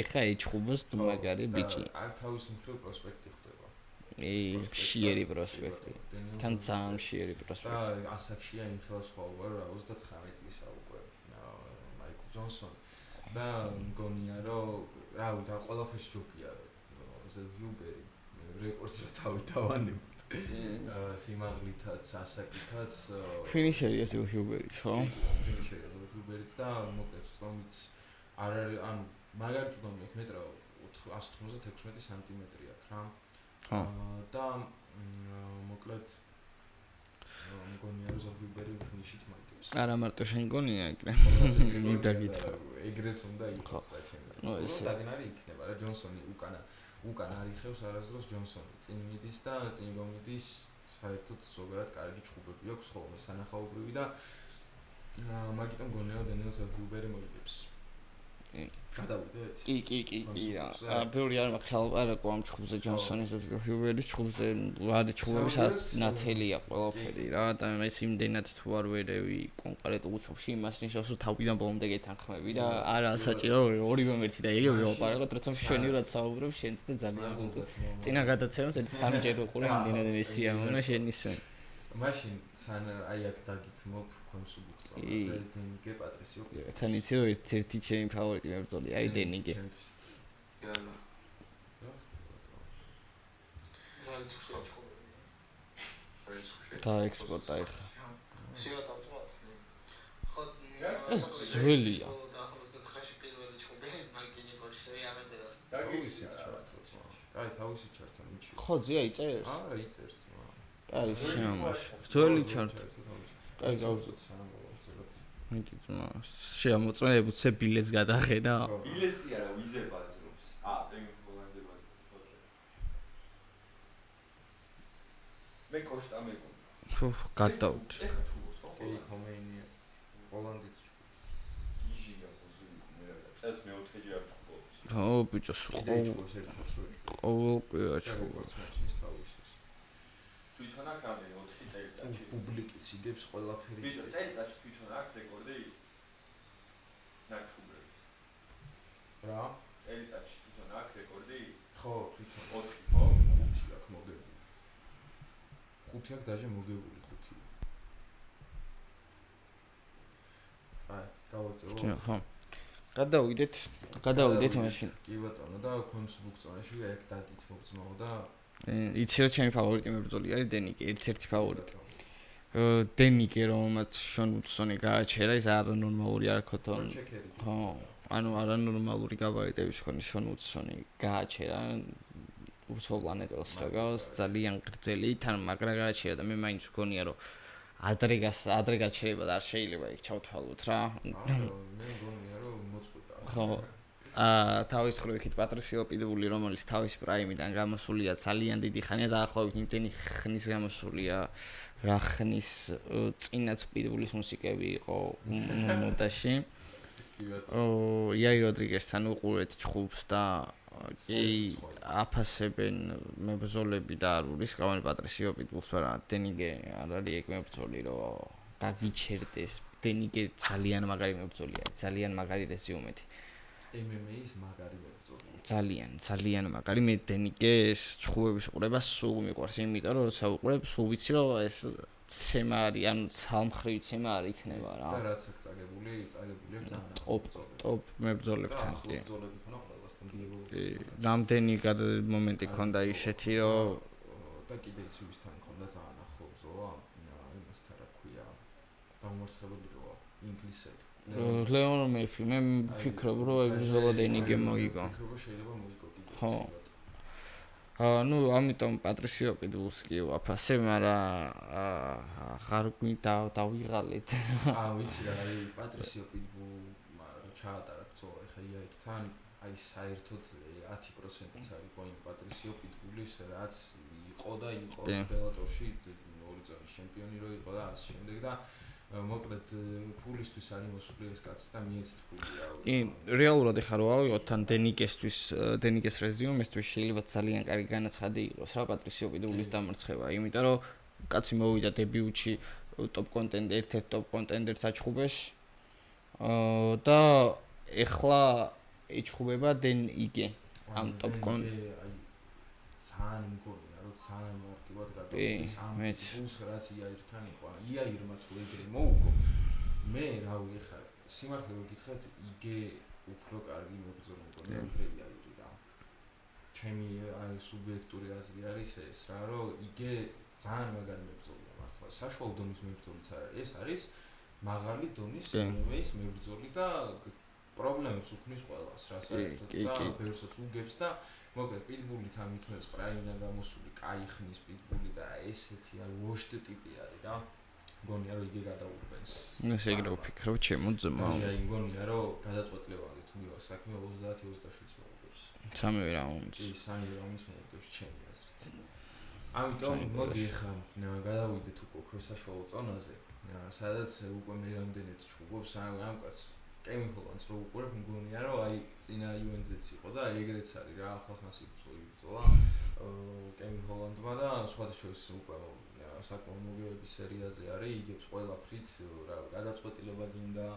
ეხა ეჩხუბოს თუ მაგარი ბიჭი. აქ თავის მხრივ პროსპექტი ხდება. ხშირი პროსპექტი. თან ძალიან ხშირი პროსპექტი. და ასაკშია იმ ხელს ხვაობა რა 29 წლისა უკვე მაიკლ ჯონსონი და მგონია რომ რავი და ყველაფერს ჯობია ჰიუბერი რეკორდს რა თავი დავანებთ სიმაღლითაც ასაკითაც ფინიშერია ზილ ჰიუბერიც ხო? ფინიშერია ზილ ჰიუბერიც და მოკლედ წვდომიც არ არის ანუ მაგარი წვდომი აქვს მეტრა 196 სანტიმეტრი აქვს რა და მოკლედ მგონია რომ ზილ ჰიუბერი ფინიშით მაგებს არა მარტო შენ გონია ეგრე მიდაგითხრა ეგრეც უნდა იყოს რა ჩემი ნუ ეს დაგნარი იქნება რა ჯონსონი უკან არიხევს არასდროს ჯონსონი წინ მიდის და წინ გომიდის საერთოდ ზოგადად კარგი ჩხუბები აქვს ხოლმე სანახაობრივი და მაგიტომ გონია რომ დენიელ ზელჰიუბერი მოიგებს გადავიდეთ კი რა ბევრი არ მაქვს არა ყო ამ ჩხუბზე ჯონსონის და ზელჰიუბერის ჩხუბზე რა ჩხუბებსაც ნათელია ყველაფერი რა და ეს იმდენად თუ არ ვერევი კონკრეტულ ჩხუბში იმას ნიშნავს რომ თავიდან ბოლომდე გეთანხმები და არა საჭირო ორივე მერთი და ეგ ვიყარებთ როცა მშვენივრად საუბრობ შენც და ძალიან გუნდ წინა გადაცემას ერთი სამჯერ ვიყურე იმდენად მესია მონა შენიშნე მაშინ სან აი აქ დაგითმობ კონსუბუქციონს დენიგე პატრისიო თან იცი რომ ერთ-ერთი ჩემი ფავორიტი მებრძოლი არის დენიგე იალა და ექსპორტ აიხა შეატავწვათ ხო ეს ძველია თავისი ჩარტო მიჩი ხო ძია იწერს არა იწერს აი შემოში ძველი ჩარტი აი გავუწოთ მიკი ძმა შემოწმებთ ზე ბილეთს გადახედა ბილეთი არა ვიზე ბაზრობს პრემიუმ ჰოლანდზე ბაზრობს მე კოშტა მეკონა ხო გადავთ ეხა ჩუბოს ხო კი კომენია ჰოლანდიც იჟია პოზიცია მე წეს მეოთხე ჯერ ჩუბოს ხო ბიჭო ყოველ თვითონ აქ არის 4 წელიწადში პუბლიკის იგებს ყველაფერი ბიჭო წელიწადში თვითონ აქ რეკორდი ნაჩუბების რა წელიწადში თვითონ აქ რეკორდი ხო თვითონ 4 ხო 5 აქ მოგებული 5 აქ დაჟე მოგებული 5 აი გავაწევო ხო გადავიდეთ მაშინ კი ბატონო და კონსტრუქციაში ეგ დაგითმობ ძმაო და იცი რა ჩემი ფავორიტი მებრძოლი არის დენიკე ერთ-ერთი ფავორიტი დენიკე რომელმაც შონ უცონი გააჩერა ის არანორმალური არქოთონ ხო ანუ არანორმალური გაბარიტების მქონე შონ უცონი გააჩერა უცხო პლანეტელს რაღაც ძალიან გრძელი თან მაგრა გააჩერა და მე მაინც მგონია რომ ადრე გაჩერება და არ შეიძლება იქ ჩავთვალოთ რა მე მგონია რომ მოწყვეტა ხო თავის ხროიქით პატრისიო პიდბული რომელიც თავის პრაიმიდან გამოსულია ძალიან დიდი ხანია დაახლოებით იმდენი ხნის გამოსულია რა ხნის წინაც პიდბულის მუსიკები იყო მოდაში იაი როდრიგესთან უყურეთ ჩხუბს და კი აფასებენ მებრძოლები და არ ურისკავენ პატრისიო პიდბულს მაგრამ დენიგე არ არის ეგ მებრძოლი რომ გაგიჩერდეს დენიგე ძალიან მაგარი მებრძოლია ძალიან მაგარი რეზიუმეთი MMA-ის მაგარი მებრძოლი. ძალიან მაგარი. მე დენიკეს ჩხუბების უყურება სულ მიყვარს, იმიტომ რომ როცა უყურებ, სულ ვიცი რომ ეს ცემა არის, ანუ ცალმხრივი ცემა არ იქნება რა. და რაც აქ წაგებული ძალიან ტოპ მებრძოლებთან კი. მებრძოლები ხონა ყველასთან დიეგო. რამდენი მომენტი ქონდა ისეთი რომ და კიდე იცი ვისთან ქონდა ძალიან ახლო ბრძოლა, იმასთან რა ქვია. დამორცხებული როა ინგლისელი. ლეონ მეფი მე ვფიქრობ რომ ეგ ბრძოლა დენიგე მოიგო. ვფიქრობ რომ შეიძლება მოიგო კიდე. ხო. ნუ ამიტომ პატრისიო პიდბულს კი ვაფასებ, მაგრამ აღარ გვინდა დავიღალეთ. ვიცი რა არის პატრისიო პიდბულ ჩაატარა ბრძოლა ეხა იაიქთან, აი საერთოდ 10%-იც არის კოინ პატრისიო პიტბულის რაც იყო და იყო ბელატორში 2 წელი ჩემპიონი რო იყო და ასე შემდეგ და მოკლედ ფულისთვის არის მოსული ეს კაცი და მიეცით ფულია. კი, რეალურად ეხლა რო ავიღოთ თან დენიკეს რეზიუმესთვის შეიძლება ძალიან კარგი განაცხადი იყოს რა პატრისიო პიტბულის დამარცხება, იმიტომ რომ კაცი მოვიდა დებიუტში ერთ-ერთ ტოპ კონტენდერს აჩხუბეს და ეხლა ეჩხუბება დენ იგე ამ ტოპ ძალიან მგონია რომ ძალიან მარტივად გადავიდეს ამ ფულს რაც იაირთან იყო იაირმა თუ ეგრე მოუგო მე რავი ეხლა სიმართლე რომ გითხრათ იგე უფრო კარგი მებრძოლი მგონია ვიდრე იაირი რა ჩემი სუბიექტური აზრი არის ეს რა რომ იგე ძალიან მაგარი მებრძოლია მართლა საშუალო დონის მებრძოლიც არის ეს არის მაღალი დონის MMA-ის მებრძოლი და პრობლემებს უქმნის ყველას რა საერთოდ და ბევრსაც უგებს და მოკლედ პიტბული თან მithmes პრაინა გამოსული კაი ხნის პიტბული და ესეთი არის ვოშტ ტიპი არის რა მგონია რომ იგე გადაურბენს ეს ეგრე ვფიქრობ ჩემო ძმა აი მგონია რომ გადაწყვეტილებამდე თუ მივა საქმე 30-27 მოუგებს სამივე რაუნდს კი სამივე რაუნდს მოუგებს ჩემი აზრით ამიტომ მოდი ახლა გადავიდეთ უკვე ქვესაშუალო წონაზე სადაც უკვე მე რამდენად ჩხუბობს ამ კაცს კევინ ჰოლანდს რო უყურებ მგონია რომ აი წინა UNZ-ს იყო და ეგრეც არის რა ახალხანს იბრძოლა კევინ ჰოლანდმა და სხვათა შორის უკვე საკმაოდ მოგებების სერიაზე არის იგებს ყველაფრით რა გადაწყვეტილება გინდა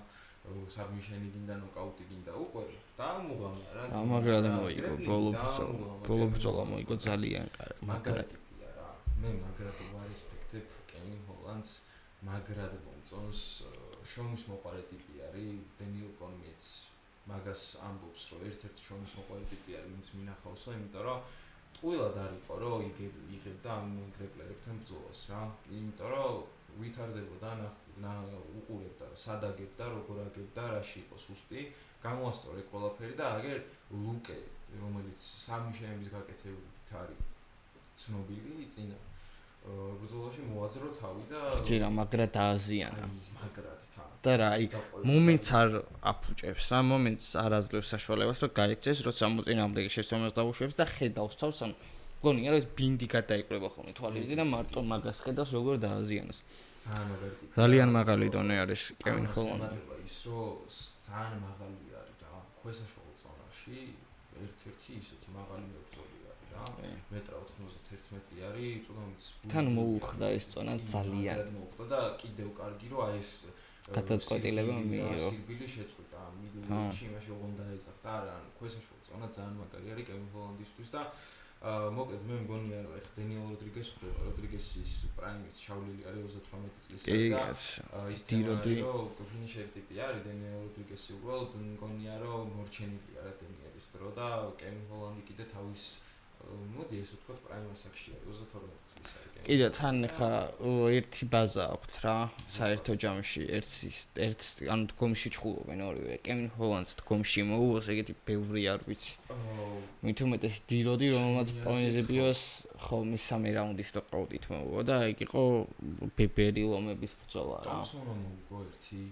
საბმიშენი გინდა ნოკაუტი გინდა უკვე დაამუღამია რა ამაგრად მოიგო ბოლო ბრძოლა მოიგო ძალიან მაგრად ტიპია რა მე მაგრად ვარესპექტებ კევინ ჰოლანდს მაგრად მომწონს შოუმის მოყარე ტიპი არის დენიელ კორმიეც მაგას ამბობს რომ ერთ-ერთი შოუმის მოყარე ტიპი არის ვინც მინახავსო იმიტომ რომ ტყუილად არისო რომ იღებდა ამ გრეპლერებთან ბრძოლას რა იმიტომ რომ ვითარდებოდა უყურებდა სად აგებდა როგორ აგებდა რაში იყო სუსტი გამოასწორე ყველაფერი და აგერ ლუკე რომელიც სამი შეების გაკეთებით არის ცნობილი წინა ბრძოლაში მოაძრო თავი და ჯერა მაგრად დააზიანა მაგრად და რა აი მომენტს არ აფუჭებს რა მომენტს არ აძლევს საშუალებას რომ გაიქცეს როცა მოწინააღმდეგე შეცდომას დაუშვებს და ხედავს თავს ან მგონია რომ ეს ბინდი გადაიკრება ხოლმე თვალებზე და მარტო მაგას ხედავს როგორ დააზიანოს ძალიან მაღალი დონე არის კევინ ჰოლანდი ის რომ ძალიან მაღალი არის რა ქვესაშუალო ზონაში ერთ-ერთი ისეთი მაღალი მებრძოლი არის რა მეტრა 91 არის წუნამიც თან მოუხდა ეს წონა ძალიან მოუხდა და კიდევ კარგი რომ აი ეს გადაწყვეტილება მიიღო სირბილი შეწყვიტა მიდულში იმაში ოღონდ დაეძახდა არა ანუ ქვესაშუალო ზონა ძალიან მაგარი არის კევინ ჰოლანდისთვის და მოკლედ მე მგონია რომ ეხ დენიელ როდრიგეს ხდება როდრიგესის პრაიმის შავლილი არის 38 წლის და ის დიროდი ფინიშერი ტიპი არის დენიელ როდრიგესი უბრალოდ მგონია რომ მორჩენილია რა დენიელის დრო და კევინ ჰოლანდი კიდე თავის მოდი ესე ვთქვათ პრაიმ ასაკში არის 32 წლის არის კიდე თან ხა ერთი ბაზა აქვს რა საერთო ჯამში ერთ ანუ დგომში ჩხულობენ ორივე კევინ ჰოლანდს დგომში მოუოს ეგეთი ბევრი არ ვიცი მით უმეტეს დიროდი რომელმაც პონიზებიოს ხო მესამე რაუნდის ნოკაუტით მოუვა და ეგ იყო ბებერი ლომების ბრძოლა რა თამსონო მოუგო ერთი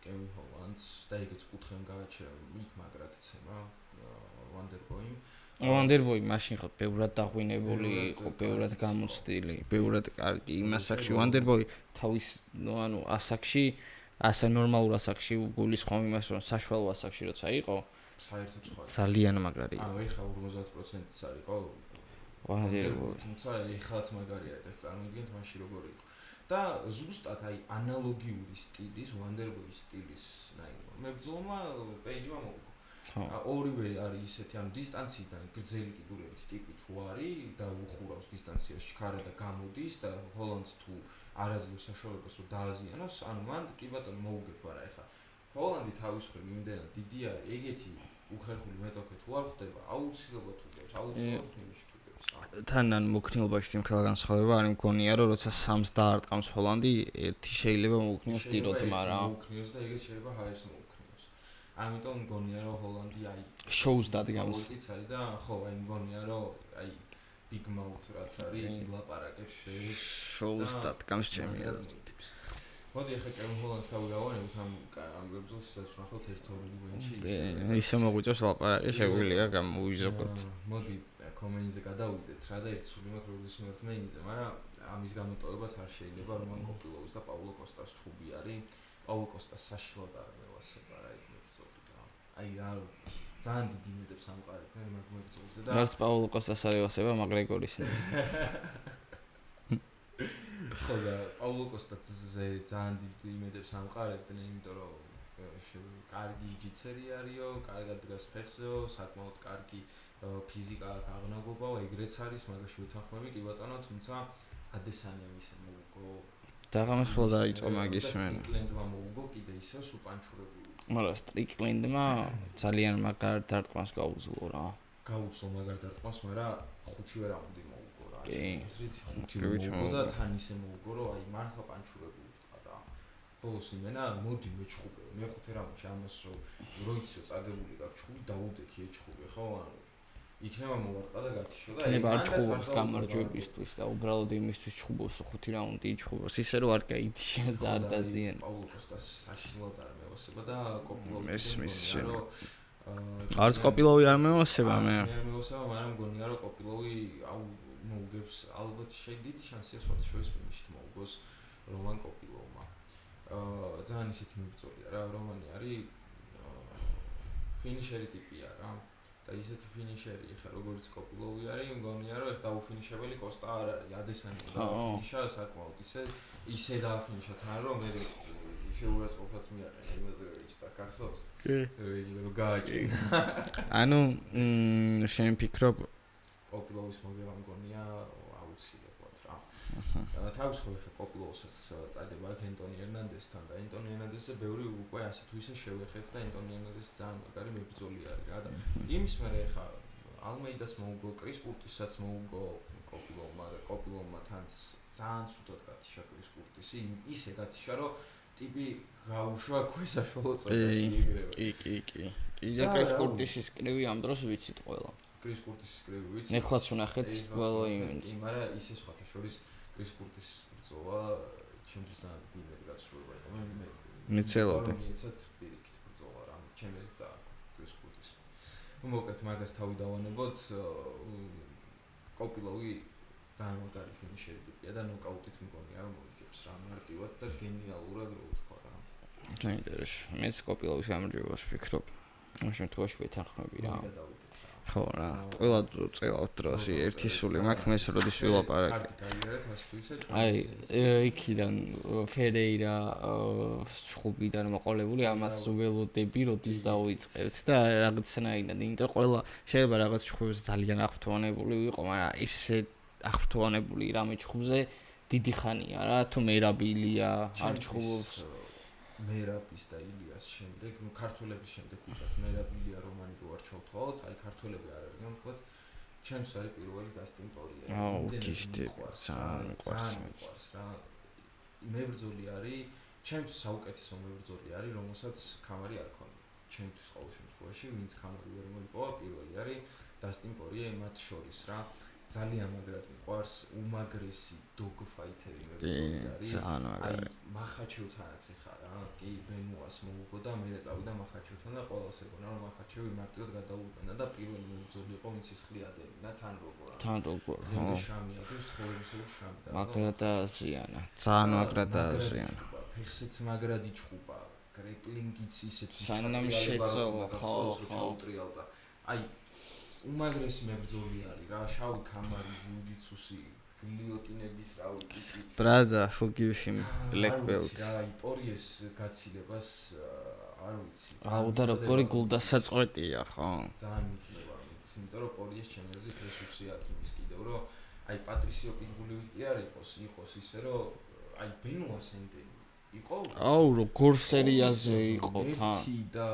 კევინ ჰოლანდს და ეგეც კუთხემ გააჩერა იქ მაგრად ცემა ვანდერბოი მაშინ ხო ბევრად დაღვინებული იყო ბევრად გამოცდილი ბევრად კარგი იმ ასაკში ვანდერბოი თავის ანუ ასაკში ასე ნორმალურ ასაკში გულის ხომ იმას რომ საშუალო ასაკში როცა იყო საერთოდ სხვა ძალიან მაგარი ანუ ეხა 50%-იც არის ყო ვანდერბოი თუმცა ეხაც მაგარია ეს წარმოგიდგენთ მაშინ როგორი იყო და ზუსტად აი ანალოგიური სტილის ვანდერბოის სტილის ნაირ მებრძოლმა პეიჯმა მოუგო ორივე არის ისეთი ანუ დისტანციიდან გრძელი კიდურებით ტიპი თუ არის და უხურავს დისტანციაში ქარა და გამოდის და ჰოლანდს თუ არაძლევს საშუალებას რომ დააზიანოს ანუ მან კი ბატონო მოუგებ არა ეხა ჰოლანდი თავის მხრივ იმდენად დიდი არის ეგეთი უხერხული მეტოქე თუ არ ხდება აუცილებლად უგებს აუცილებლად ფინიში უგებს თან ან მოქნილობაში სიმხელა განსხვავება არ მგონია რომ როცა სამს დაარტყამს ჰოლანდი ერთი შეიძლება მოუქნიოს ტიროდმა რა მოუქნიოს და ეგეც შეიძლება ჰაერს მოუქნიოს ამიტომ მგონია რომ ჰოლანდი აი შოუს დადგამს ის არის და ხო აი მგონია რომ აი big mouth რაც არის ლაპარაკებს ბევრს შოუს დადგამს ჩემი აზრით მოდი ახლა კევინ ჰოლანდს დავირავანებთ ამ ბებზოლსაც ვნახოთ ერთ-ორი ვენჩი ისე მოგვიწევს ლაპარაკი შეგვიძლია გამოვიზოგოთ მოდი კომენტზე გადავიდეთ რა და ერთ სული მაქვს როგორც მერთმენიზე მაგრამ ამის გამოტოვებას არ შეიძლება რომან კოპილოვის და პაულო კოსტას ჩხუბი არის პაულო კოსტას საშინლად არ მევასება რა იქ მებრძოლი რა აი რა ძალიან დიდი იმედებს ამყარებდნენ მაგ მებრძოლზე და რაც პაულო კოსტას არ ევასება მაგრეგორის ხო და პაულო კოსტასზე ძალიან დიდი იმედებს ამყარებდნენ იმიტომ რომ კარგი ჯიცერი არისო კარგად დგას ფეხზეო საკმაოდ კარგი ფიზიკა აქვს აღნაგობაო ეგრეც არის მაგაში უთანხმები კი ბატონო თუმცა ადესანიამ ისე მოუგო დაღამასვლა დაიწყო მაგის მენ სტრიკლენდმა მოუგო კიდე ისე სუპანჩურებული მაგრამ სტრიკლენდმა ძალიან მაგარ დარტყმას გაუძლო რა გაუძლო მაგარ დარტყმას მაგრამ 5 რაუნდი მოუგო რა კი 5 მოუგო და თან ისე მოუგო რომ აი მართლა პანჩურებული ვიყავ რა ბოლოს იმენა მოდი მეჩხუბე მე 5 რაუნდში ამას რომ იციო წაგებული გაქვს ჩხუბი დაუდექი ეჩხუბე ხო ანუ იქნება მოვარტყა და გათიშო და იქნება არ ჩხუბობს გამარჯვებისთვის და უბრალოდ იმისთვის ჩხუბობს 5 რაუნდი იჩხუბოს ისე რომ არ გაითიშეს და არ დაძიან პაულო კოსტას საშინლად არ მევასება და კოპილოვი მესმის შენ არც კოპილოვი არ მევასება მე არ მევასება მაგრამ მგონია რომ კოპილოვი აუ მოუგებს ალბათ დიდი შანსია სხვა შორის ფინიშით მოუგოს რომან კოპილოვმა ძალიან ისეთი მებრძოლია რა რომანი არის ფინიშერი ტიპია რა და ისეთი ფინიშერი ხა როგორც კოპილოვი არის მგონია რომ ეხ დაუფინიშებელი კოსტა არ არის ადესანი დაუფინიშა საკმაოდ ისე დააფინიშა თან რომ მე შეურაცხყოფაც მიაყენა იმაზე რომ იჭდა კახსოვს რომ გააჭი ანუ შენ ფიქრობ კოპილოვის მოგება მგონია აუცილებლად რა თავის ხო ხა კოპილოვსაც წაგება აქ ენტონი ერნანდესთან და ენტონი ერნანდესზე ბევრი უკვე ასე თუ ისე შევეხეთ და ენტონი ერნანდესი ძალიან მაგარი მებრძოლი არის რა და იმის მერე ხა ალმეიდას მოუგო კრის კურტისაც მოუგო კოპილოვმა და კოპილოვმა თან ძალიან სულად გათიშა კრის კურტისი ისე გათიშა რომ ტიპი გაუშვა ქვესაშუალო წოდაში იგრევა კი და კრის კურტისის კრივი ამ დროს ვიცით ყველა კრის კურტისის კრივი ვიცით ნახლაც ვნახეთ ყველა იმენს მაგრამ ისე სხვათა შორის კრის კურტისის ბრძოლა ჩემთვის ძალიან დიდი გასრულება იყო მე მეცელობდი მეცად პირიქით ბრძოლა რა ჩემს წააგო კრის კურტის მოკლედ მაგას თავი დავანებოთ კოპილოვი ძალიან მაგარი ფინიშერი ტიპია და ნოკაუტით მგონია რომ მოიგებს რა მარტივად და გენიალურად რო ვთქვა რა საინტერესო მეც კოპილოვის გამარჯვებას ვფიქრობ ამ შემთხვევაში ვეთანხმები რა ხო რა ყველა წელს დროსი ერთი სული მაქვს მეს როდის ვილაპარაკე აი იქიდან ფერეირა ჩხუბიდან მოყოლებული ამას ველოდები როდის დავიწყებთ და რაღაცნაირად იმიტომ ყველა შეიძლება რაღაც ჩხუბებს ძალიან აღფრთოვანებული ვიყო მაგრამ ისე აღფრთოვანებული რამე ჩხუბზე დიდი ხანია რა თუ მერაბილია არ ჩხუბობს მერაბის და ილიას შემდეგ, ну ქართველების შემდეგ უცებ მერაბილია რომანი რო არ ჩავთვალოთ, აი ქართველები არ არიან, ვთქვათ, ჩემს არის პირველი დასტინ პორია. ძალიან მიყვარს რა. მებრძოლი არის, ჩემს საუკეთესო მებრძოლი არის, რომელსაც ქამარი არ ქონია. ჩემთვის ყოველ შემთხვევაში, ვინც ქამარი ვერ მოიპოვა, პირველი არის დასტინ პორია მათ შორის რა. ძალიან მაგრად მიყვარს უმაგრესი dog fighter-ი მებრძოლი არის. აი მახაჩევთანაც ეხა რა, კი ბენუას მოუგო და მე წავიდა მახაჩევთან და ყველას ეგონა რომ მახაჩევი მარტივად გადაუყენა და პირველი მებრძოლი იყო ვინც სისხლი ადევნა თან როგორ ხო. შამია თუ ცხოვრების შამი და მაგრად დააზიანა. ძალიან მაგრად დააზიანა. ფეხსეც მაგრად იჭხუბა, გრეპლინგიც ისეთი სანამ შეცოლა ხო უტრიალდა. აი უმაგრესი მებრძოლი არის რა, შავი ქამარი, ჯიუ-ჯიტსუსი, გლიოტინების რა ვიცი. ბრადა, forgive him, black belt. რა, პორიეს გაცილებას არ ვიცი. აუ და როგორი გულდასაწყვეტია, ხო? ძალიან მიგნება, იმიტომ რომ პორიეს ჩემი აზრით რესურსი აქვს იმის კიდევ, რომ აი პატრისიო პინგულივით კი არ იყოს ისე, რომ აი ბენუა სენტენი იყო? აუ, როგორ სერიაზე იყო თან. ერთი და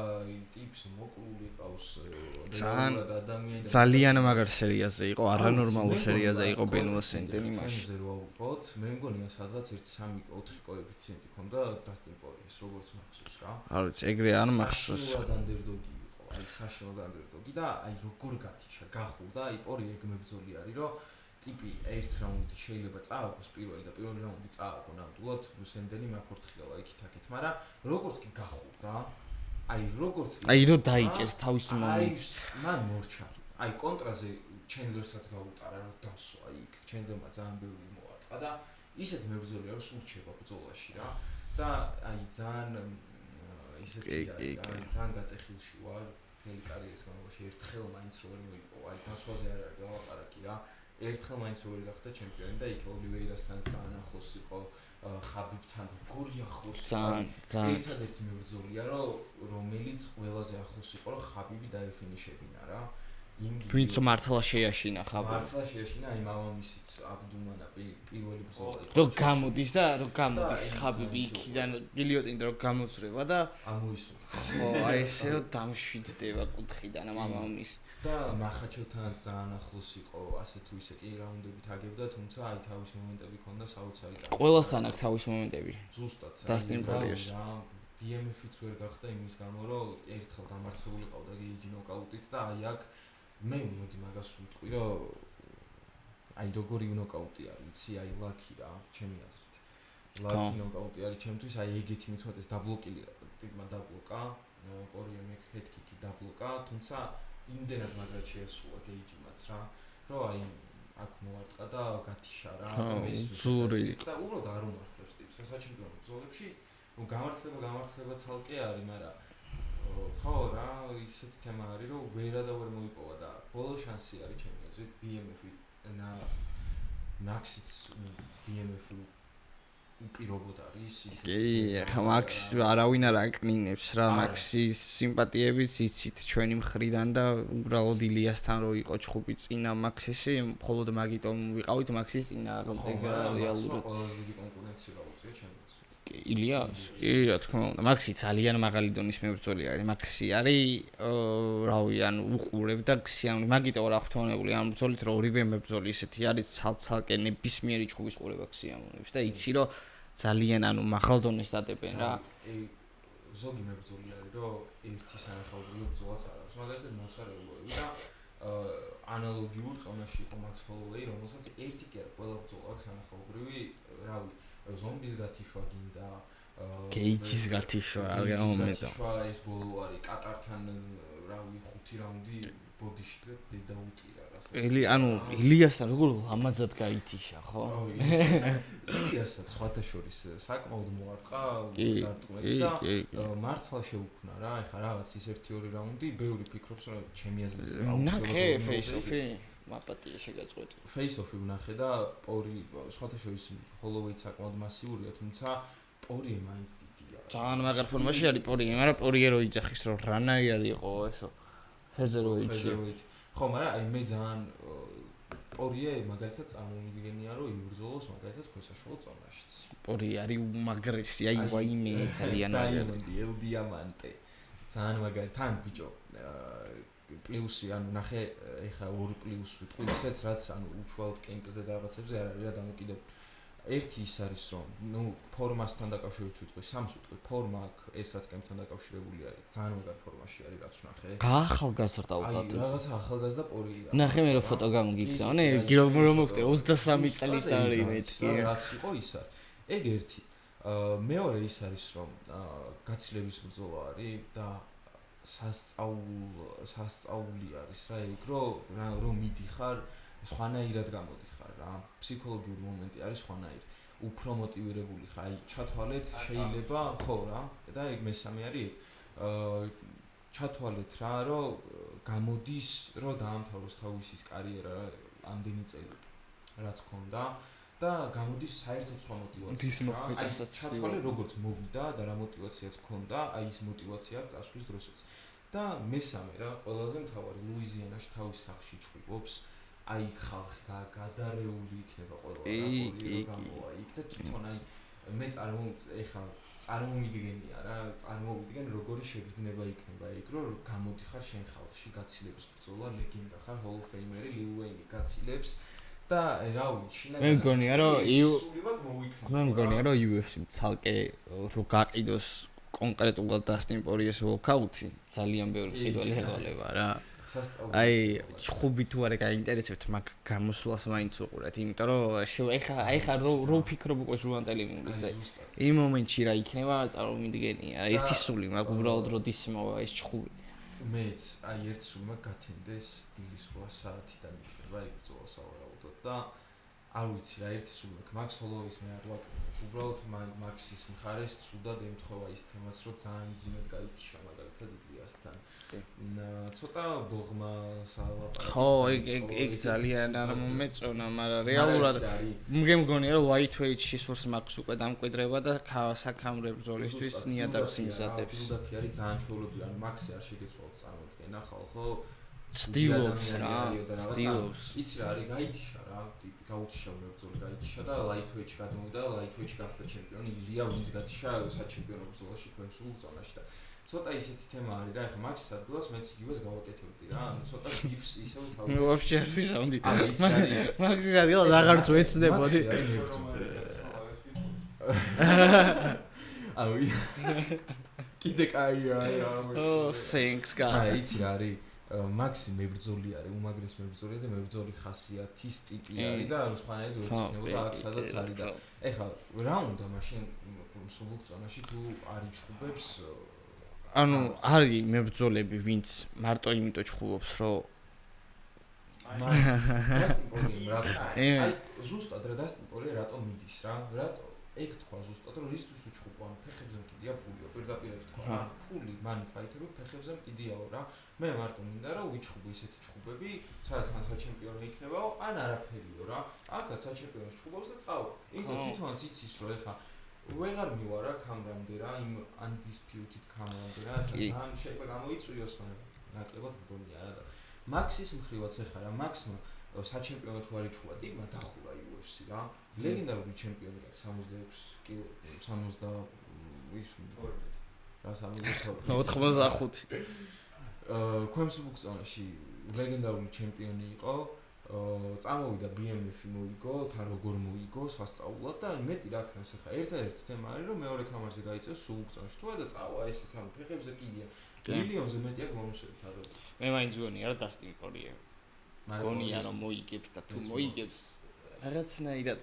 ტიპს მოკლული ყავს ძალიან მაგარ სერიაზე იყო, არანორმალურ სერიაზე იყო ბენუა სენტენი მაშინ. შენზე რო ავიღოთ, მე მგონია სადღაც 1.3-4 კოეფიციენტი ქონდა დასტინ პორიეს, როგორც მახსოვს რა. არ ვიცი, ეგრე არ მახსოვს. ანდერდოგი იყო, აი საშინლად ანდერდოგი და აი როგორ გათიშა, გახურდა, აი პორი ეგ მებრძოლი არის, რომ ტიპი ერთ რაუნდი შეიძლება წააგოს პირველი და პირველი რაუნდი წააგო ნამდვილად რუსენდენი მაფორთხილა იქით-აქეთ, მაგრამ როგორც კი გახურდა, აი რო დაიჭერს თავისი მომენტს. მან მორჩა. აი კონტრაზე ჩენდლერსაც გაუტარა, რომ დასვა იქ. ჩენდლერმა ძალიან ბევრი მოარტყა და ისეთ მებრძოლია, რომ სულ რჩება ბრძოლაში რა. და აი ძალიან ისეთი ძალიან გატეხილში ვარ მთელი კარიერის განმავლობაში ერთხელ მაინც რო ვერ მოიპოვა. აი დასვაზე არ არის ლაპარაკი რა. ერთხელ მაინც რო ვერ გახდა ჩემპიონი და იქ ოლივეირასთან ძალიან ახლოს იყო. ხაბიბთან გორი ახლოს ძალიან ერთადერთი მებრძოლია რომელიც ყველაზე ახლოს იყო რომ ხაბიბი დაეფინიშებინა რა ვინც მართლა შეაშინა ხაბიბი მართლა შეაშინა აი მამამისიც აბდუმანა პირველი ბრძოლა იყო რომ გამოდის და რომ გამოდის ხაბიბი იქიდან გილიოტინდა რომ გამოძრება და ამოისურვა ხო აი ესე რომ დამშვიდდება კუთხიდან მამამის და მახაჩელთანაც ძალიან ახლოს იყო ასე თუ ისე კი რაუნდებით აგებდა თუმცა აი თავის მომენტები ჰქონდა საოცარი და ყველასთან აქვს თავის მომენტები ზუსტად დასტინ პორიერს BMF-იც ვერ გახდა იმის გამო რომ ერთხელ დამარცხებული ყავდა გეიჯი ნოკაუტით და აი აქ მე მოდი მაგას ვიტყვი რომ აი როგორი ნოკაუტი არის იცი აი ლაკი რა ჩემი აზრით ლაკი ნოკაუტი არის ჩემთვის აი ეგეთი მithumetes დაბლოკილი ტიპმა დაბლოკა პორიერ მეკჰეთკიკი დაბლოკა თუმცა იმდენად მაგრად შეასრულა გეიჯიმაც რა რომ აი აქ მოარტყა და გათიშა რა ზური და უბრალოდ არ უმართლებს ტიპს საჩემპიონო ბრძოლებში ну გამართლება ცალკე არის მაგრამ ხო რა ისეთი თემა არის რომ ვერა და ვერ მოიპოვა და ბოლო შანსი არის ჩემი აზრით BMF-ი და Max-იც BMF-ი უპირობოდ არის ის კი ხა Max არავინ არ აკნინებს რა Max-ის სიმპათიებიც იცით ჩვენი მხრიდან და უბრალოდ ილიასთან რო იყო ჩხუბი წინა Max-ისი მხოლოდ მაგიტომ ვიყავით Max-ის წინა რეალურად ყველაზე დიდი კონკურენცია გაუწია ჩემს ილიას კი რა თქმა უნდა Max-ი ძალიან მაღალი დონის მებრძოლი არის Max-ი არის რავი ან უყურებ და ქსიანი მაგიტო რა ხთონებული ამ ბრძოლით რომ ორივე მებრძოლი ისეთი არის ცალ-ცალკე ნებისმიერი ჩხუბის ყურება ქსიანობს და იცი რომ ძალიან ანუ მაღალ დონეს დადებენ რა ზოგი მებრძოლი არის რომ ერთი სანახაობრივი ბრძოლაც არ აქვს მაგალითად მოსარეულოები და ანალოგიურ წონაში იყო Max Holloway რომელსაც ერთი კი არა ყველა ბრძოლა აქვს სანახაობრივი რავი ზომბის გათიშვა გინდა გეიჯის გათიშვა რა მომენტო ეს ბოლო არის კატართან რავი 5 რაუნდი ბოდიში და დაუტირა რასაც ანუ ილიასთან როგორ ლამაზად გაითიშა ხო ილიასაც სხვათა შორის საკმაოდ მოარტყა დარტყმები და მართლა შეუქმნა რა ეხლა რაღაც ის 1-2 რაუნდი ბევრი ფიქრობს რომ ჩემი აზრით ნახე face-off-ი მაპატია შეგაწყვეტი. Face-off-ი ვნახე და პორი სხვათა შორის Holloway საკმაოდ მასიურია, თუმცა პორიე მაინც დიდია. ძალიან მაგარ ფორმაში არის პორიე, მაგრამ პორიე რო იძახის რომ რანაირად იყო ესო. ფეზეროიჩი. ხო, მაგრამ აი მე ძალიან პორიე მაგალითად წარმომიდგენია რომ იბრძოლოს მაგალითად ქვესაშუალო წონაშიც. პორიე არის უმაგრესი, აი ვაიმე ძალიან მაგარი. ელ დიამანტე. ძალიან მაგარი თან ბიჭო. პლუსი ანუ ნახე ეხა 2 პლუს ვიტყვი ისეც რაც ანუ უშუალოდ კემპზე და რაღაცებზე არ არის რა დამოკიდებ ერთი ის არის რომ ნუ ფორმასთან დაკავშირებით ვიტყვი სამს ვიტყვი ფორმა აქ ეს რაც კემპთან დაკავშირებული არის ძალიან მაგარ ფორმაში არის რაც ვნახე გაახალგაზრდა უდად რაღაცა ახალგაზრდა პორია ნახე მე რო ფოტო გამიგიგზავნე რომ მოგწერ 23 წლის არის მეთქი რაც იყო ის არის ეგ ერთი მეორე ის არის რომ გაცილების ბრძოლა არის და სასწაული არის რა ეგ რომ მიდიხარ სხვანაირად გამოდიხარ რა ფსიქოლოგიური მომენტი არის სხვანაირი უფრო მოტივირებული ხარ აი ჩათვალეთ შეიძლება ხო რა და ეგ მესამე არის ჩათვალეთ რა რომ გამოდის რომ დაამთავროს თავისი კარიერა ამდენი წელი რაც ქონდა და გამოდის საერთოდ სხვა მოტივაცია. ჩათვალე როგორც მოვიდა და რა მოტივაციაც ქონდა, აი ეს მოტივაცია წასვლის დროსაც. და მესამე რა, ყველაზე მთავარი ლუიზიანაში თავის სახლში ჩხუბობს, აი ხალხი გადარეული იქნება ყველა რა გამოვა იქ და თვითონ აი მე წარმომიდგენია რა, წარმოვიდგენ როგორი შეგრძნება იქნება იქ, რომ გამოდიხარ შენ ხალხში გაცილების ბრძოლა, ლეგენდა ხარ, Hall of Famer-ი Lil Wayne გაცილებს და რავი ჩინა მე მგონია რომ UFC-ს ცალკე რო გაყიდოს კონკრეტულად დასტინ პორიეს ვოლკაუთი ძალიან ბევრი პირველი ეყოლება რა აი ჩხუბი თუ არა გაინტერესებთ მაგ გამოსვლას მაინც უყურეთ იმიტომ რომ ეხა რო ვფიქრობ უკვე ჟუანტელინგის და იმ მომენტში რა იქნება წარმოვიდგენია ერთი სული მაგ უბრალოდ როდის მოვა ეს ჩხუბი მეც აი ერთი სული მაგ გათენდეს დილის 8 საათიდან იქნება იქ ბრძოლა სავარაუდოდ და არ ვიცი რა ერთი სული მაგ სოლოვის მე არ ვაკეთებ უბრალოდ მაქსის მხარეს ცუდად ემთხოვა ის თემაც რომ ძალიან ძიმედ გაიქიშა მაგალითად იდლიასთან ცოტა ბოღმა სალაპარაკი ხო ეგ ძალიან არ მომეწონა მაგრამ რეალურად მე მგონია რომ lightweight-ში სურს მაქვს უკვე დამკვიდრება და საქამრე ბრძოლისთვის ნიადაგს იმზადებს პირდაპირ არის ძალიან ჩვეულებრივი ანუ მაქსი არ შეგეცვალოს წარმოდგენა ხალხო სტილობს რა სტილობს იცი რა არის გაითიშა რა ტიპი გაუთიშა ბრძოლა გაითიშა და lightweight-ში გადმოვიდა და lightweight-ში გახდა ჩემპიონი ილია ვინც გათიშა საჩემპიონო ბრძოლაში ქვემს უგწონაში და ცოტა ისეთი თემა არის რა ეხლა მაქსის ადგილას მეც იგივეს გავაკეთებდი რა ანუ ცოტა გიფს ისევ თავი მე ვაფშე არ ვისავნდი მაქსის ადგილას აღარც ვეცნებოდი აუ კიდე კაია რა ო thanks god აი იცი რა არის მაქსი მებრძოლი არის უმაგრეს მებრძოლია და მებრძოლი ხასიათის ტიპი არის და ანუ სხვანაირად ვერ იქნებოდა აქ სადაც არის და ეხლა რა უნდა მაშინ სულ ზონაში თუ არ იჭუბებს ანუ არის მებრძოლები ვინც მარტო იმიტომ ჩხუბობს რომ დასტინ პოლი რატო აი ზუსტად რა დასტინ პოლი რატო მიდის რა რატო ეგ თქვა ზუსტად რომ რისთვის უჩხუბო ანუ ფეხებზე მკიდია ფულიო პირდაპირ თქვა ფული მანი ფაითერი ფეხებზე მკიდიაო რა მე მარტო მინდა რომ ვიჩხუბო ისეთი ჩხუბები სადაც ან საჩემპიონო იქნებაო ან არაფერიო რა აქაც საჩემპიონოს ჩხუბობს და წავა იმიტომ თვითონაც იცის რომ ეხა ვეღარ მივარ აქ ამრამდე რა იმ undisputed კამერამდე რა ძალიან შეიძლება გამოიწვიოს მაგრამ ნაკლებად მგონია რა და მაქსის მხრივაც ეხა რა მაქსმა საჩემპიონო თუ არ იჩხუბა ტიმმა დახურა UFC რა ლეგენდარული ჩემპიონი აქვს 66 კილო 60 ის რა 85 ქვემს უგწონაში ლეგენდარული ჩემპიონი იყო წამოვიდა BMF-ი მოიგო, თან როგორ მოიგო, სასწაულად და მეტი რა ქნას ახლა ერთ-ერთი თემა არის რომ მეორე კამარზე გაიწევს სულ უგწონში თუ და წავა ესეც ანუ ფეხებზე კიდია მილიონზე მეტი აქ მომსვეთ არა მე მაინც გონია რა დასტინ პოლია გონია რომ მოიგებს და თუ მოიგებს რაღაცნაირად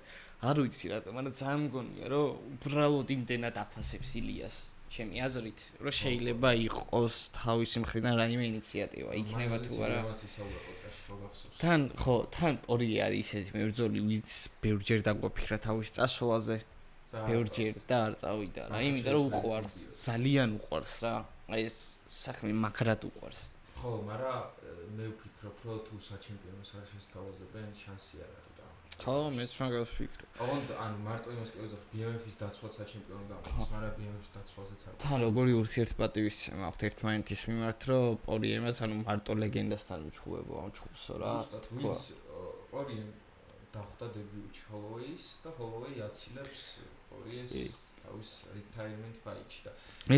არ ვიცი რატომ მაგრამ ძალიან მგონია რომ უბრალოდ იმდენად აფასებს ილიას ჩემი აზრით რომ შეიძლება იყოს თავისი მხრიდან რაიმე ინიციატივა იქნება თუ არა თან ხო თან პორიე არის ისეთი მებრძოლი ვინც ბევრჯერ დაგვაფიქრა თავის წასვლაზე ბევრჯერ და არ წავიდა რა იმიტომ რომ უყვარს ძალიან უყვარს რა აი ეს საქმე მაგრად უყვარს ხო მაგრამ მე ვფიქრობ რომ თუ საჩემპიონოს არ შესთავაზებენ შანსი არ არის რა ხო მეც მაგას ვფიქრობ ანუ მარტო იმას კი ვეძახ BMF-ის დაცვა საჩემპიონო გამოდის მაგრამ BMF-ის დაცვაზეც არ თან როგორი ურთიერთპატივისცემა აქვთ ერთმანეთის მიმართ რომ პორიემაც ანუ მარტო ლეგენდასთან უჩხუბებო ამ ჩხუბსო რა ზუსტად ვინც პორიემ დახვდა დებიუტში ჰოლოვეის და ჰოლოვეი აცილებს პორიეს თავის retirement fight-ში და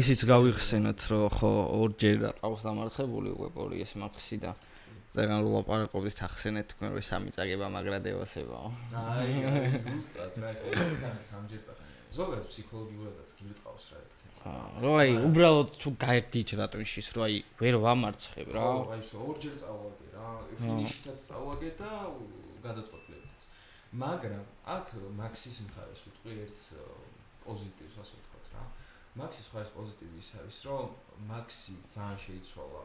ისიც გავიხსენოთ რომ ხო ორჯერ ყავს დამარცხებული უკვე პორიეს მაქსი და ზეგან ვლაპარაკობთ ახსენეთ თქვენ რომ სამი წაგება მაგრადევასებაო აი ზუსტად რა ეხლა სამჯერ წახა ზოგადად ფსიქოლოგიურადაც გილტყავს რა ეგ თემა რომ აი უბრალოდ თუ გაიგიჭრათ ის რომ აი ვერ ვამარცხებ რა აი ორჯერ წავაგე რა ფინიშითაც წავაგე და გადაწყვეტილებიც მაგრამ აქ მაქსის მხარეს ვიტყვი ერთ პოზიტივს ასე ვთქვათ რა მაქსის მხარეს პოზიტივი ის არის რომ მაქსი ძალიან შეიცვალა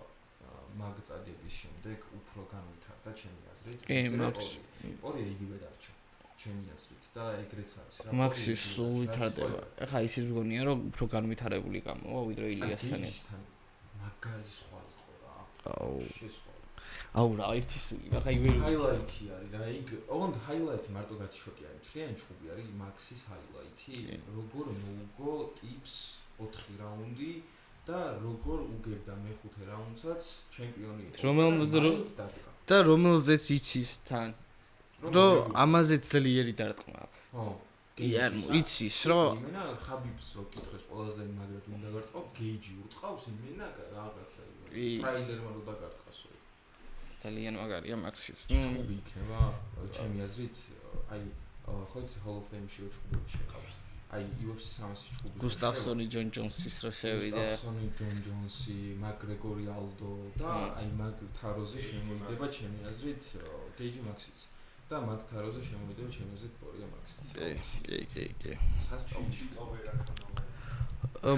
მაგწაგების შემდეგ უფრო განვითარდა ჩემი აზრით. კი, მაქსი. პორია იგივე დარჩა ჩემი აზრით და ეგრეც არის რა. მაქსი სულ ვითარდება. ეხლა ისიც მგონია რომ უფრო განვითარებული გამოვა ვიდრე ილიასთან. მაგარი სხვა იყო რა. აუ. შესვა. აუ რა ერთი სული რა ხაი ვერ ჰაილაითი არის რა. იქ ოღონდ ჰაილაითი მარტო გათიშოკი არის. მთლიანი ჩხუბი არის მაქსის ჰაილაითი. როგორ მოუგო ტიპს 4 რაუნდი და როგორ უგებდა მეხუთე რაუნდსაც ჩემპიონი და რომელზეც იცის თან რომ ამაზე ძლიერი დარტყმა აქვს ხო კი არ იცის რომ იმენა ხაბიბს რო კითხეს ყველაზე მაგრად მინდა გარტყო გეიჯი უტყავს იმენა რაღაცა ტრაილერმა რო დაგარტყასო ძალიან მაგარია მაქსის ჩხუბი იქნება ჩემი აზრით აი ხო იცი ჰოლ ოფ ფეიმში რო ჩხუბები შეყავს აი UFC 300 ჩხუბი გუსტავსონი ჯონ ჯონსის რო შევიდა გუსტავსონი ჯონ ჯონსი მაკგრეგორი ალდო და აი მაგ თაროზე შემოიდება ჩემი აზრით კეიჯი მაქსიც და მაგ თაროზე შემოიდება ჩემი აზრით პორია მაქსიც კი სასწაული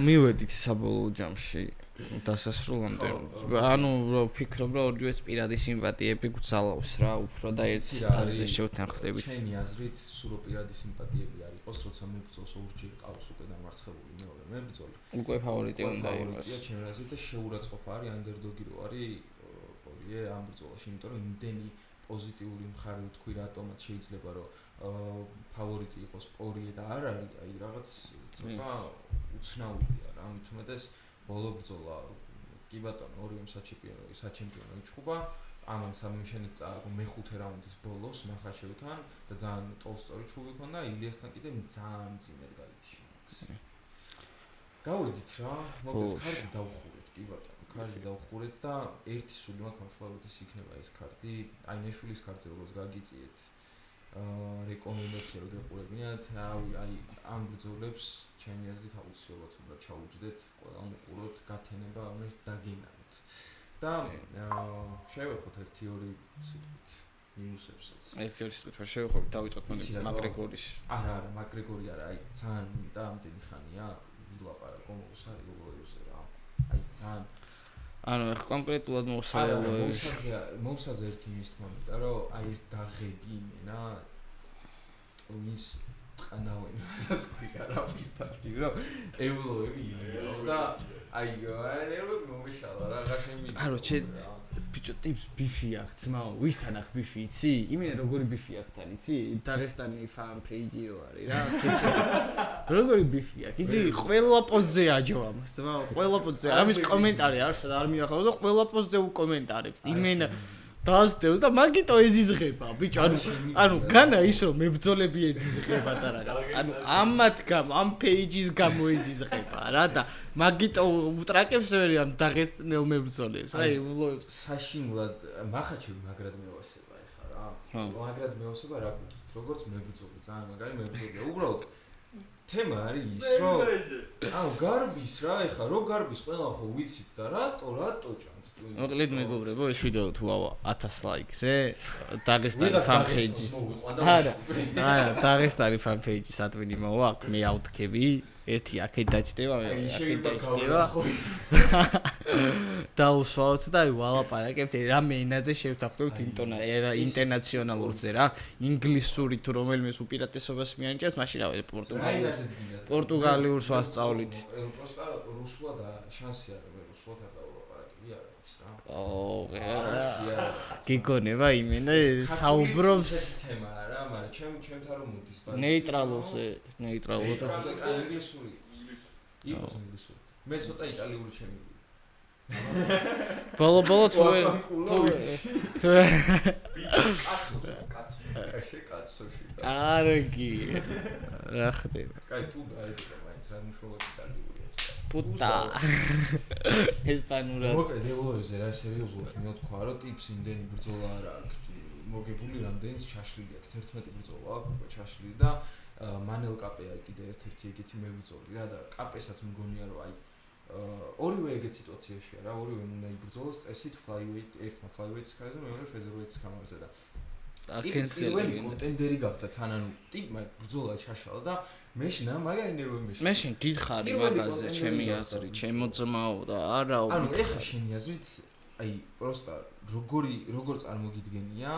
მივედით საბოლოო ჯამში დასასრულამდე ანუ ვფიქრობ რომ ორივეს პირადი სიმპათიები გძალავს რა უფრო და ერთ აზრზე შევთანხმდებით ჩემი აზრით სულ პირადი სიმპათიები არ იყოს როცა მებრძოლს ორჯერ ყავს უკვე დამარცხებული მეორე მებრძოლი უკვე ფავორიტი უნდა იყოს ჩემი აზრით და შეურაცხყოფა არის ანდერდოგი რო არის პორიე ამ ბრძოლაში იმიტომ რომ იმდენი პოზიტიური მხარე ვთქვი რატომაც შეიძლება რომ ფავორიტი იყოს პორიე და არ არის აი რაღაც ცოტა უცნაურია რა მით უმეტეს ბოლო ბრძოლა კი ბატონო ორივე საჩემპიონო იჩხუბა ამან სამშენით წააგო მეხუთე რაუნდის ბოლოს მახაშევთან და ძალიან ტოლსტოი ჩხუბი ქონდა ილიასთან კიდე ძალიან ძიმერ გაიჩი გავედით რა მოგეთ კარგი დავხურეთ კი ბატონო კარგი დავხურეთ და ერთი სული მაქვს ახლა ის იქნება ეს კარტი აი ნეშვილის კარტზე როგორც გაგიწიეთ რეკომენდაცია რო გეყურებინათ აი ამ ბრძოლებს ჩემი აზრით აუცილებლად უნდა ჩაუჯდეთ ყველა უყუროთ გათენება უნდა დაგინანოთ და შევეხოთ ერთი-ორი სიტყვით მინუსებსაც ერთი-ორი სიტყვით შევეხოთ დავიწყოთ მაკგრეგორის არა მაკგრეგორი არა აი ძალიან და ამდენი ხანია ვილაპარაკო მოსარიგოებზე რა აი ძალიან ანუ კონკრეტულად მოსაზე ერთი მისთმამდა რომ აი ეს დაღები იმენა ტვინს ყანავენ რასაც ქვია რა ვიტყვი რომ ევლოები ილიაო და აი ერები მომეშალა რაღა შემიძლია არო ბიჭო ტიპს ბიფი აქვს ძმაო ვისთან აქვს ბიფი იცი იმენა როგორი ბიფი აქვს თან იცი დაღესტანი ფან პეიჯი რო არის რა როგორი ბიფი აქვს იცი ყველა პოზზე აჯოვამს ძმაო ყველა პოზზე ამის კომენტარი არ მიახავ და ყველა პოზზე უკომენტარებს იმენა დასდევს და მაგიტო ეზიზღება ბიჭო ანუ განა ის რომ მებრძოლები ეზიზღება და რაღაც ანუ ამათ გამო ამ პეიჯის გამო ეზიზღება რა და მაგიტო უტრაკებს ვერი ამ დაღესტნელ მებრძოლებს აი საშინლად მახაჩევი მაგრად მევასება ეხა რა მაგრად მევასება რა გქით როგორც მებრძოლი ძალიან მაგარი მებრძოლია უბრალოდ თემა არის ის რომ ანუ გარბის რა ეხა რო გარბის ყველა ხო ვიცით და რატო ჭამ მოკლედ მეგობრებო ეს ვიდეო თუ ავა 1000 ლაიქზე დაღესტანი ფან პეიჯის არა დაღესტანი ფან პეიჯის ადმინი მოვა აქ მე ავთქები ერთი აქეთ დაჭდება მე აქეთ დაჭდება დაუსვავთ და აი ვალაპარაკებთ რამე ენაზე შევთანხმდებით ინტერნაციონალურზე რა ინგლისური თუ რომელმეს უპირატესობას მიანიჭებს მაშინ რა პორტუგალიურს ვასწავლით პროსტა რუსულად შანსი არა მე რუსულად არ დავაპარაკები არა გიგონება იმენა საუბრობს თემა რა მაგრამ ჩემთან რომ მოდის ნეიტრალურზე ინგლისური იყოს ინგლისური მე ცოტა იტალიური შემიძლია ბოლო თუ კაცოში კარგი რა ხდება კაი თუ დაიწყე მაინც რა მნიშვნელობა იტალიურია პუტა ესპანურად მოგედეულოზე რა სერიოზულად მე თქვა რომ ტიპს იმდენი ბრძოლა არ აქვს მოგებული რამდენიც ჩაშლილი აქვს 11 ბრძოლა აქვს უკვე ჩაშლილი და მანელ კაპე არის კიდე ერთ-ერთი ეგეთი მებრძოლი რა და კაპესაც მგონია რომ აი ორივე ეგეთ სიტუაციაშია რა ორივე უნდა იბრძოლოს წესით ფლაივეით ერთმა ფლაივეიტის ხაზზე მეორე ფეზერვეიტის ხაზზე და პირველი კონტენდერი გახდა თან ანუ ტიპმა ბრძოლა ჩაშალა და მეშინ მაგარი ნერვები მეშინ გითხარი მაგაზე ჩემი აზრით ჩემოძმაო და არაო ანუ ეხა შენი აზრით აი პროსტა როგორ წარმოგიდგენია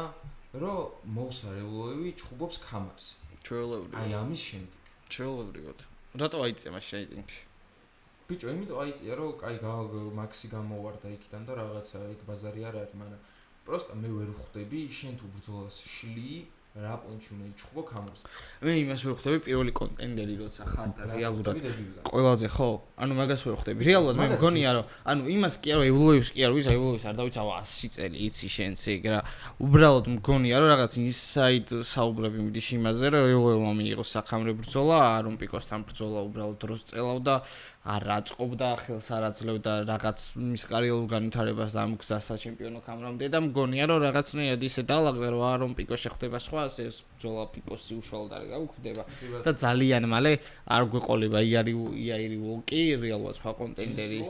რომ მოუსარეულოები ჩხუბობს ქამარს ჩვეულებრივად აი ამის შემდეგ ჩვეულებრივად რატო აიწია მას შეიტინგში ბიჭო იმიტომ აიწია რომ კაი მაქსი გამოვარდა იქიდან და რაღაცა ეგ ბაზარი არ არის მაგრამ პროსტა მე ვერ ხვდები შენ თუ ბრძოლას შლი რა პონჩი უნდა იჩხუბო ქამარს მე იმას ვერ ხვდები პირველი კონტენდერი როცა ხარ და რეალურად ყველაზე ხო ანუ მაგას ვერ ხვდები რეალურად მე მგონია რომ ანუ იმას კი არა ევლოევს კი არა ვიცი ევლოევს არ დავიცავ 100 წელი იცი შენც ეგ რა უბრალოდ მგონია რომ რაღაც ინსაიდ საუბრები მიდის იმაზე რომ ევლოევმა მიიღო საქამრე ბრძოლა არონ პიკოსთან ბრძოლა უბრალოდ დროს წელავდა არ აწყობდა ხელს არ აძლევდა რაღაც მის კარიერულ განვითარებას და ამ გზას საჩემპიონო კამრამდე და მგონია რომ რაღაცნაირად ისე დაალაგდა რომ არონ პიკო შეხვდება სხვა ეს ბრძოლა პიკოსი უშუალოდ არ გაუქმდება და ძალიან მალე არ გვეყოლება იაირი ვოლკი რეალურად სხვა კონტენდერი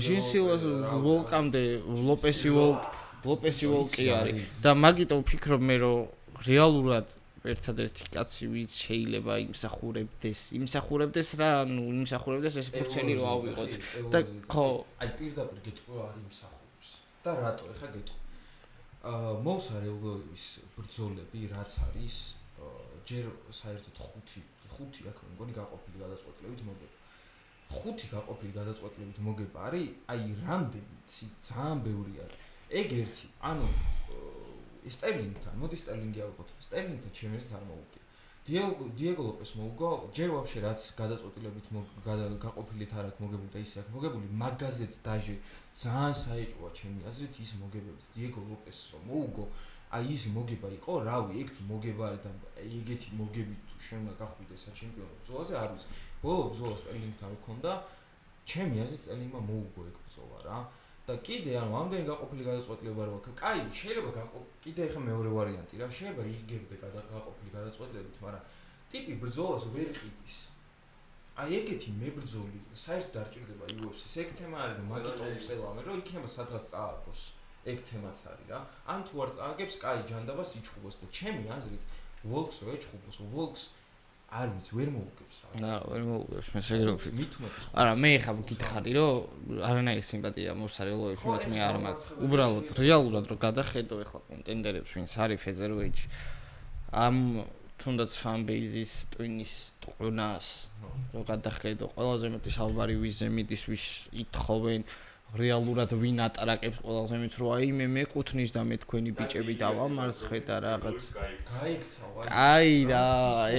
ჟინსილას ვოლკამდე ლოპესი ვოლკი არის და მაგიტო ვფიქრობ მე რომ რეალურად ერთადერთი კაცი ვინც შეიძლება იმსახურებდეს რა ანუ იმსახურებდეს ეს ფურცელი რო ავიღოთ და ხო აი პირდაპირ გეტყვი არ იმსახურებს და რატო ეხა გეტყვი მოვსარეულოების ბრძოლები რაც არის ჯერ საერთოდ ხუთი აქ მგონი გაყოფილი გადაწყვეტილებით მოგება ხუთი გაყოფილი გადაწყვეტილებით მოგება არის აი რამდენი ძალიან ბევრი არის ეგ ერთი ანუ სტერლინგთან, მოდი სტერლინგი ავიღოთ. სტერლინგთან ჩემს არ მოუგია. დიეგო ლოპეს მოუგო, ჯერ ვაფშე რაც გადაწყვეტილებით გაყოფილით არ აქვს მოგებული და ისე აქვს მოგებული, მაგაზეც დაჟე ძალიან საეჭვოა ჩემი აზრით ის მოგებებს დიეგო ლოპესს რომ მოუგო, აი ის მოგება იყო, რავი, ეგ თუ მოგება არის და ეგეთი მოგებით თუ შემნა გახვიდე საჩემპიონო ბრძოლაზე არ ვიცი. ბოლო ბრძოლა სტერლინგთან მქონდა, ჩემი აზრით სტერლინგმა მოუგო ეგ ბრძოლა რა. და კიდე ანუ ამდენი გაყოფილი გადაწყვეტილება რო აქვს. კაი, შეიძლება კიდე ახლა მეორე ვარიანტი რა, შეიძლება იგებდე გაყოფილი გადაწყვეტილებით, მაგრამ ტიპი ბრძოლას ვერ ყიდის. აი ეგეთი მებრძოლი საერთოდ არ ჭირდება UFC-ს. ეგ თემა არის და მაგიტო უწელავენ, რომ იქნება სადღაც წააგოს. ეგ თემაც არის რა. ან თუ არ წააგებს, კაი, ჯანდაბას იჩხუბოს და ჩემი აზრით ვოლკს რო ეჩხუბოს, ვოლკს არ ვიცი, ვერ მოუგებს რა. არა, ვერ მოუგებს, მე შეიძლება. არა, მე ხა გითხარი, რომ არანაირი სიმპათია მოსარეულოებს, მაგრამ მე არ მაქვს. უბრალოდ რეალურად რო გადახედო ახლა კონტენდერებს, ვინც არის ფეზერვეიჯი. ამ თუნდაც ფანბეიზის ტვინის ტყუნას რო გადახედო, ყველაზე მეტი საუბარი ვიზზე მიდის, ვის ითხოვენ რეალურად ვინ ატარაკებს ყველაზე მეტს რო აი მე მეკუთვნის და მე თქვენი ბიჭები დავამარცხე და რაღაც გაიქცავა აი რა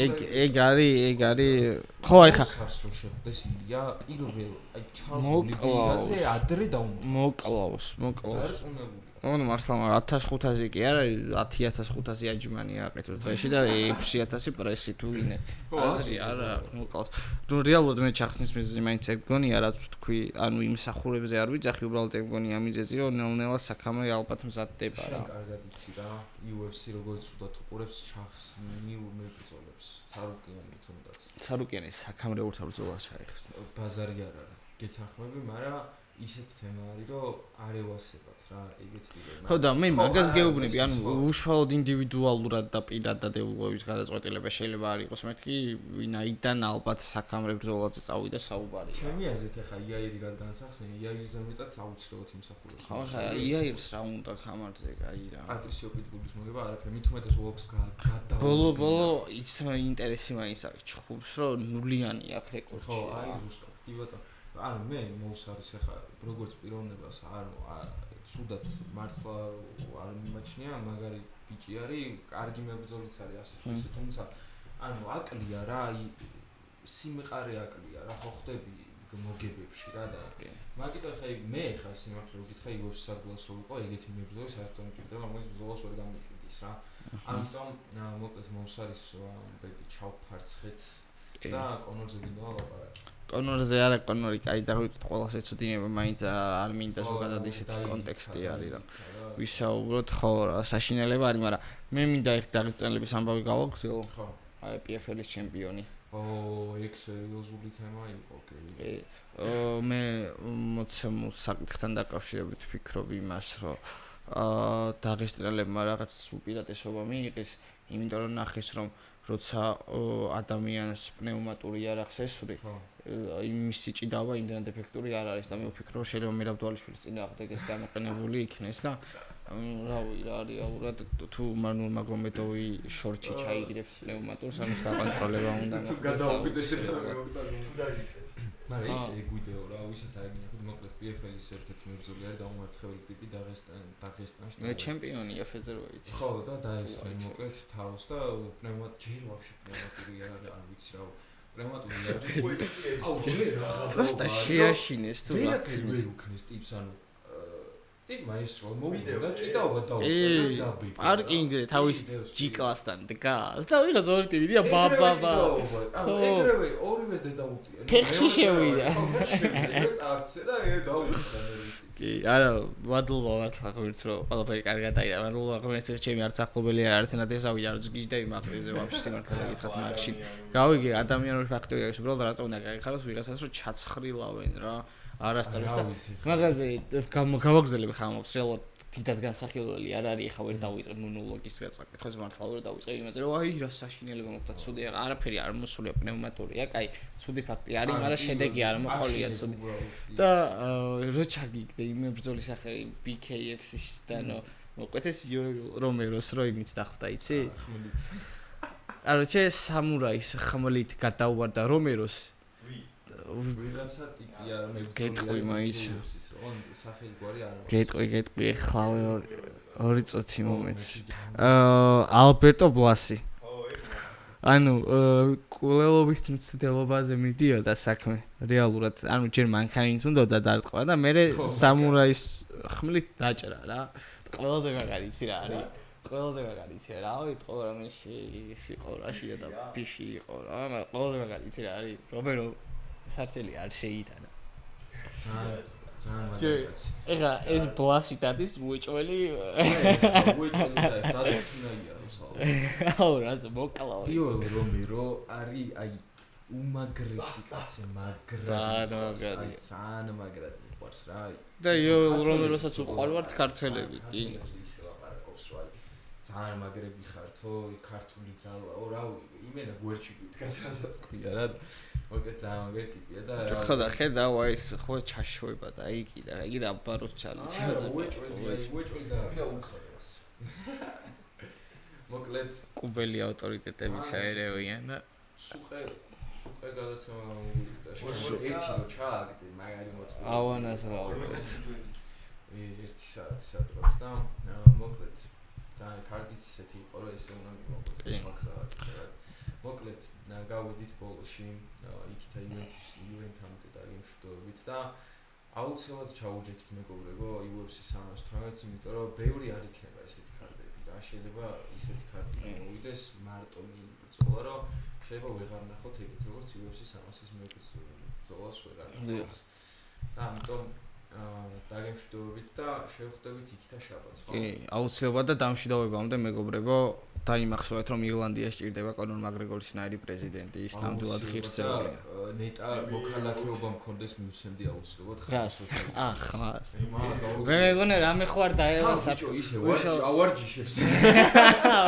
ეგ არის ხო აი ხა რომ შეხვდეს ილია პირველ აი ჩალული ბიგაზე ადრე მოკლავს ანუ მართლა 1500 კი არა 10500 აჯმანი აყეთო წეში და 6000 პრესი თუ ვინე აზრი არა მოკლავს ნუ რეალურად მე ჩახსნის მიზეზი მაინც ეგ გონია რაც თქვი ანუ იმ სახურებზე არ ვიძახი უბრალოდ ეგ გონია მიზეზი რომ ნელ-ნელა საქმე ალბათ მზადდება რა კარგად იცი რა UFC როგორც უდათ უყურებს ჩახსნილ მებრძოლებს ცარუკიანი თუნდაც ცარუკიანი საქმე როგორც ბრძოლას ჩაიხსნა ბაზარი არ არის გეთანხმები მაგრამ ისეთ თემა არის რომ არ ევასებათ რა ეგეთ ტიპები ხო და მე მაგას გეუბნები ანუ უშუალოდ ინდივიდუალურად და პირადად ეულოების გადაწყვეტილება შეიძლება არ იყოს მეთქი ვინაიდან ალბათ საქმე ბრძოლაზე წავიდა საუბარი ჩემი აზრით ახლა იაირი რადგან სახსენე იაირზე მეტად აუცილებლად იმსახურებს ხო ხა იაირს რა უნდა ხამარზე აი რა პატრისიო პიტბულის მოგება არაფერი მით უმეტეს ვოლკს გადა ბოლო ის ინტერესი მაინც აქვს ჩხუბს რომ ნულიანი აქვს რეკორდში ხო აი ზუსტად კი ბატონო ანუ მე მოვსარის ახლა როგორც პიროვნებას ცუდად მართლა არ მიმაჩნია მაგარი ბიჭი არის კარგი მებრძოლიც არის ასე თუ ისე თუმცა ანუ აკლია რა აი სიმყარე აკლია რა ხო ხდები მოგებებში რა და მაგიტო ხა მე ხა სიმართლე რო გითხრა UFC სადგურს რო ვიყო ეგეთი მებრძოლი საერთოდ მჭირდება რომელიც ბრძოლას ვერ გამიყვიდის რა ამიტომ მოკლედ მოვსარის ბები ჩავფარცხეთ და კონორზე გინდა ლაპარაკი კონორზე არა კონორი კაი დავით ყველას ეცოდინება მაინც არ მინდა ზოგადად ისეთი კონტექსტი არის რა ვისაუბროთ ხო რა საშინელება არის მაგრამ მე მინდა ეგ დაგეწელების ამბავი გავაგზავნო ხო აი PFL-ის ჩემპიონი ეგ სერიოზული თემა იყო კი მე მოცემულ საკითხთან დაკავშირებით ვფიქრობ იმას რომ დაღესტნელებმა რაღაც უპირატესობა მიიღეს იმიტომ რომ ნახეს რომ როცა ადამიანს პნევმატური არ აქვს ესური იმისი ჭიდაობა იმდენად ეფექტური არ არის და მე ვფიქრობ შეიძლება მირაბდვალიშვილის წინააღმდეგეს გამოყენებული იქნეს და რავი რა რეალურად თუ მანულ მაგომედოვი შორტში ჩაიგდებს პნევმატურს ამის გაკონტროლება უნდა მოხდეს მაგრამ ის ეგ ვიდეო რა ვისაც არ გინახოთ მოკლედ PFL-ის ერთ-ერთი მებრძოლი არის დაუმარცხებელი ტიპი დაღესტანში მე ჩემპიონია ფეზერვეიჯი ხო და დაესხა მოკლედ თავს და ჯერ ვაფშე პნევმატური არ ვიცი რა პრემატური აუ ჯერ რა პროსტა შეაშინეს თუ რა ვერ უქნეს ტიპს ანუ დი მაესტრო მოვიდა ჭიდაობა კი პარკინგზე თავის G-კლასთან დგას და ვიღაც ორი ტივიდია ბაბაბა ხო ეგრევე ორივეს დედაუტია ფეხში შევიდა ეს აქცია და ეგ დაუწყდა კი არა ვადლობა მართლა ღვირთ რომ ყველაფერი კარგად აიდა ვადლობა ღვირთ ჩემი არც ახლობელი არ არის ნათესავი არ გიჟდები მაგაზე ვაფშე სიმართლე გითხრათ მაგში გავიგე ადამიანური ფაქტორია ის უბრალოდ რატომ უნდა გაიხაროს ვიღაცას რომ ჩაცხრილავენ რა არასდროს და მაგაზე გავაგზავნები ხამობს რეალურად დიდად განსახილველი არ არის ხა ვერ დავიწყე მონოლოგის გაწაკითხებს მართლა ვერ დავიწყე იმაზე რომ აი რა საშინელება მოხდა ცუდი არაფერი არ მოსულია პნევმატურია კაი ცუდი ფაქტი არის მაგრამ შედეგი არ მოყოლია ცუდი და რო ჩაგიგდე იმ ბრძოლის სახელი BKFC-დან მოკლედ ეს რომეროს რო იმით დახვდა იცი არჩე სამურაის ხმლით გადაუვარდა რომეროს ვიღაცა ტიპია რომ გეტყვი მაინც სახელი გვარი არ არის გეტყვი ხლავე ორი წუთი მომეც ალბერტო ბლასი ანუ კულელობის მცდელობაზე მიდიოდა საქმე რეალურად ანუ ჯერ მანქანით უნდოდა დარტყმა და მე სამურაის ხმლით დაჭრა რა ყველაზე მაგარი იცი რა არის ყველაზე მაგარი იცი რა ვიტყო რა მე იყო რა შია და ბიში იყო რა მაგრამ ყველაზე მაგარი იცი რა არის რომერო სარჩელი არ შეიტანა ძალიან მაგარიც ეხა ეს ბლასი დადის უეჭველი უეჭველი და დაწუნაია რუსალო აუ რა მოკლავ იო რომერო არის აი უმაგრესი კაცი მაგრად ძალიან მაგრად მიყვარს რა და იო რომეროსაც უყვალვართ ქართველები კი ისე ლაპარაკობს რა ძალიან მაგრები ხართო ქართული ძალაო რა იმენა გვერდში გითხრას რასაც ქვია რა მოგე ძალიან მაგარი ტიპია და რა ხედავ აი ეს ხო ჩაშვება და იგი და აბაროს ჩალენჯი უეჭველი და უხარეს მოკლედ კუბელი ავტორიტეტები ჩაერევიან და სუყე გადაცემა მოვიდა ერთი რო ჩააგდე მაგარი მოწყობა ავანას გავაკეთე ერთი საათი და მოკლედ ძალიან კარდიც ისეთი იყო რომ ესე უნდა მივაყოს მაგსა მოკლედ გავედით ბოლოში იქით იუვენტამდე და იმშვიდობით და აუცილებლად ჩაუჯექით მეგობრებო UFC 318-ს იმიტომ რომ ბევრი არ იქნება ესეთი კარტები რა შეიძლება ისეთი კარტი მოვიდეს მარტო მიბრძოლა რომ შეიძლება ვეღარ ნახოთ ეგეთ როგორც UFC 300-ის მებრძოლას ვეღარ ნახოთ და ამიტომ დაგემშვიდობებით და შევხვდებით იქითა შაბათს ხო? კი, აუცილებლად და დამშვიდობებამდე მეგობრებო, დაიმახსოვრეთ რომ ირლანდიაში ჭირდება კონორ მაგრეგორისნაირი პრეზიდენტი, ის ნამდვილად ღირსეულია. ნეტა მოქალაქეობა მქონდეს მიუცემდი აუცილებლად ხმას. ხმას. მე მეგონა რამე ხო არ დაევა საბჭო ისე ავარჯიშებს.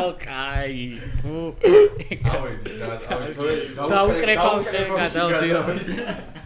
ოკაი. ავედი რა, თორე დაუკრეფავ შენ გადავდიო.